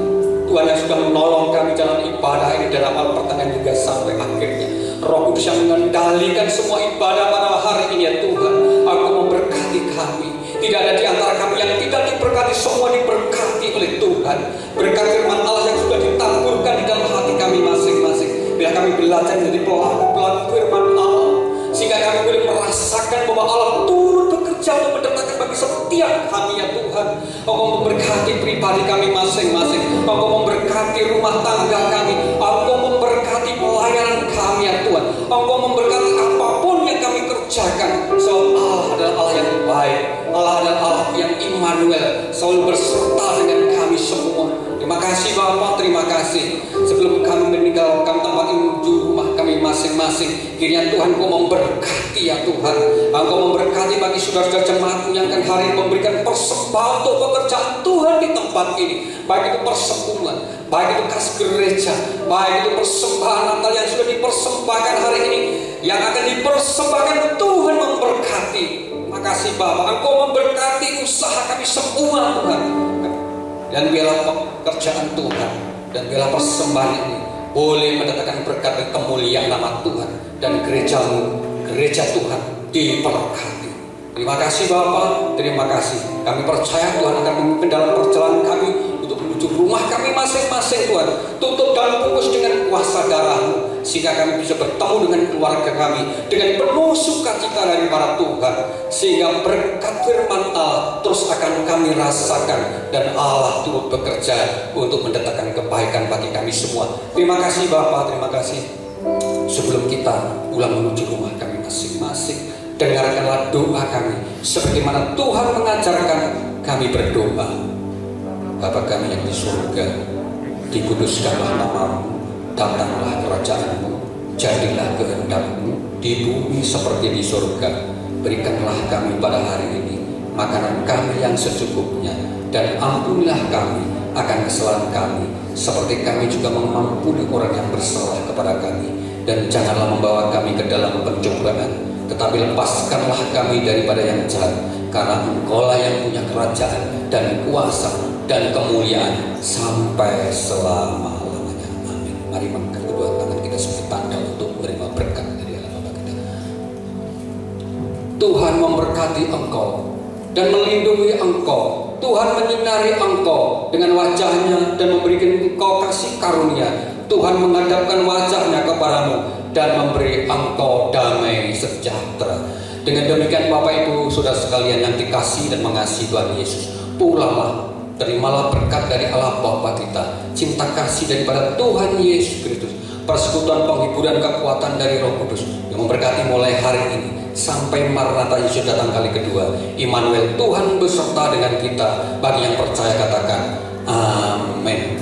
Tuhan yang sudah menolong kami dalam ibadah ini dari awal pertengahan juga sampai akhirnya. Roh Kudus yang mengendalikan semua ibadah pada hari ini ya Tuhan. Aku memberkati kami. Tidak ada di antara kami yang tidak diberkati, semua diberkati oleh Tuhan. Berkat firman Allah yang sudah ditaburkan di dalam hati kami masing-masing. Bila kami belajar menjadi pelaku firman Allah, sehingga kami boleh merasakan bahwa Allah turut bekerja untuk mendatangkan bagi setiap kami ya Tuhan. Engkau memberkati pribadi kami masing-masing. Engkau memberkati rumah tangga kami. Engkau memberkati pelayanan kami ya Tuhan. Engkau memberkati apapun yang kami kerjakan. Sebab Allah adalah Allah yang baik. Allah adalah Allah yang Immanuel, selalu berserta dengan kami semua. Terima kasih Bapa, terima kasih. Sebelum kami meninggalkan tempat ini menuju rumah kami masing-masing, kiranya Tuhan Engkau memberkati ya Tuhan. Engkau memberkati bagi saudara-saudara jemaatmu yang akan hari ini memberikan persembahan untuk pekerjaan Tuhan di tempat ini. Baik itu persembunyian, baik itu kas gereja, baik itu persembahan Natal yang sudah dipersembahkan hari ini, yang akan dipersembahkan, Tuhan memberkati. Terima kasih Bapa, Engkau memberkati usaha kami semua Tuhan. Dan biarlah pekerjaan Tuhan dan biarlah persembahan ini boleh mendatangkan berkat dan kemuliaan nama Tuhan, dan gerejamu, gereja Tuhan diberkati. Terima kasih Bapa, terima kasih. Kami percaya Tuhan akan memimpin dalam perjalanan kami untuk menuju rumah kami masing-masing Tuhan. Tutup dan bungkus dengan kuasa darah-Mu, sehingga kami bisa bertemu dengan keluarga kami dengan penuh sukacita daripada Tuhan. Sehingga berkat firman Allah terus akan kami rasakan, dan Allah turut bekerja untuk mendatangkan kebaikan bagi kami semua. Terima kasih Bapa, terima kasih. Sebelum kita pulang menuju rumah kami masing-masing, dengarkanlah doa kami sebagaimana Tuhan mengajarkan kami berdoa. Bapa kami yang di surga, dikuduskanlah nama-Mu, datanglah kerajaan-Mu, jadilah kehendak-Mu di bumi seperti di surga. Berikanlah kami pada hari ini makanan kami yang secukupnya, dan ampunilah kami akan kesalahan kami seperti kami juga mengampuni orang yang bersalah kepada kami. Dan janganlah membawa kami ke dalam pencobaan, tetapi lepaskanlah kami daripada yang jahat, karena Engkau-lah yang punya kerajaan dan kuasa dan kemuliaan sampai selama-lamanya. Amin. Mari mengangkat kedua tangan kita sebagai tanda untuk menerima berkat dari Allah Bapa kita. Tuhan memberkati engkau dan melindungi engkau. Tuhan menyinari engkau dengan wajahnya dan memberikan engkau kasih karunia. Tuhan menghadapkan wajahnya kepadamu dan memberi engkau damai sejahtera. Dengan demikian Bapak Ibu Saudara sekalian yang dikasihi dan mengasihi Tuhan Yesus, pulanglah, terimalah berkat dari Allah Bapa kita, cinta kasih daripada Tuhan Yesus Kristus, persekutuan penghiburan kekuatan dari Roh Kudus yang memberkati mulai hari ini sampai Maranatha Yesus datang kali kedua. Immanuel, Tuhan beserta dengan kita. Bagi yang percaya katakan amin.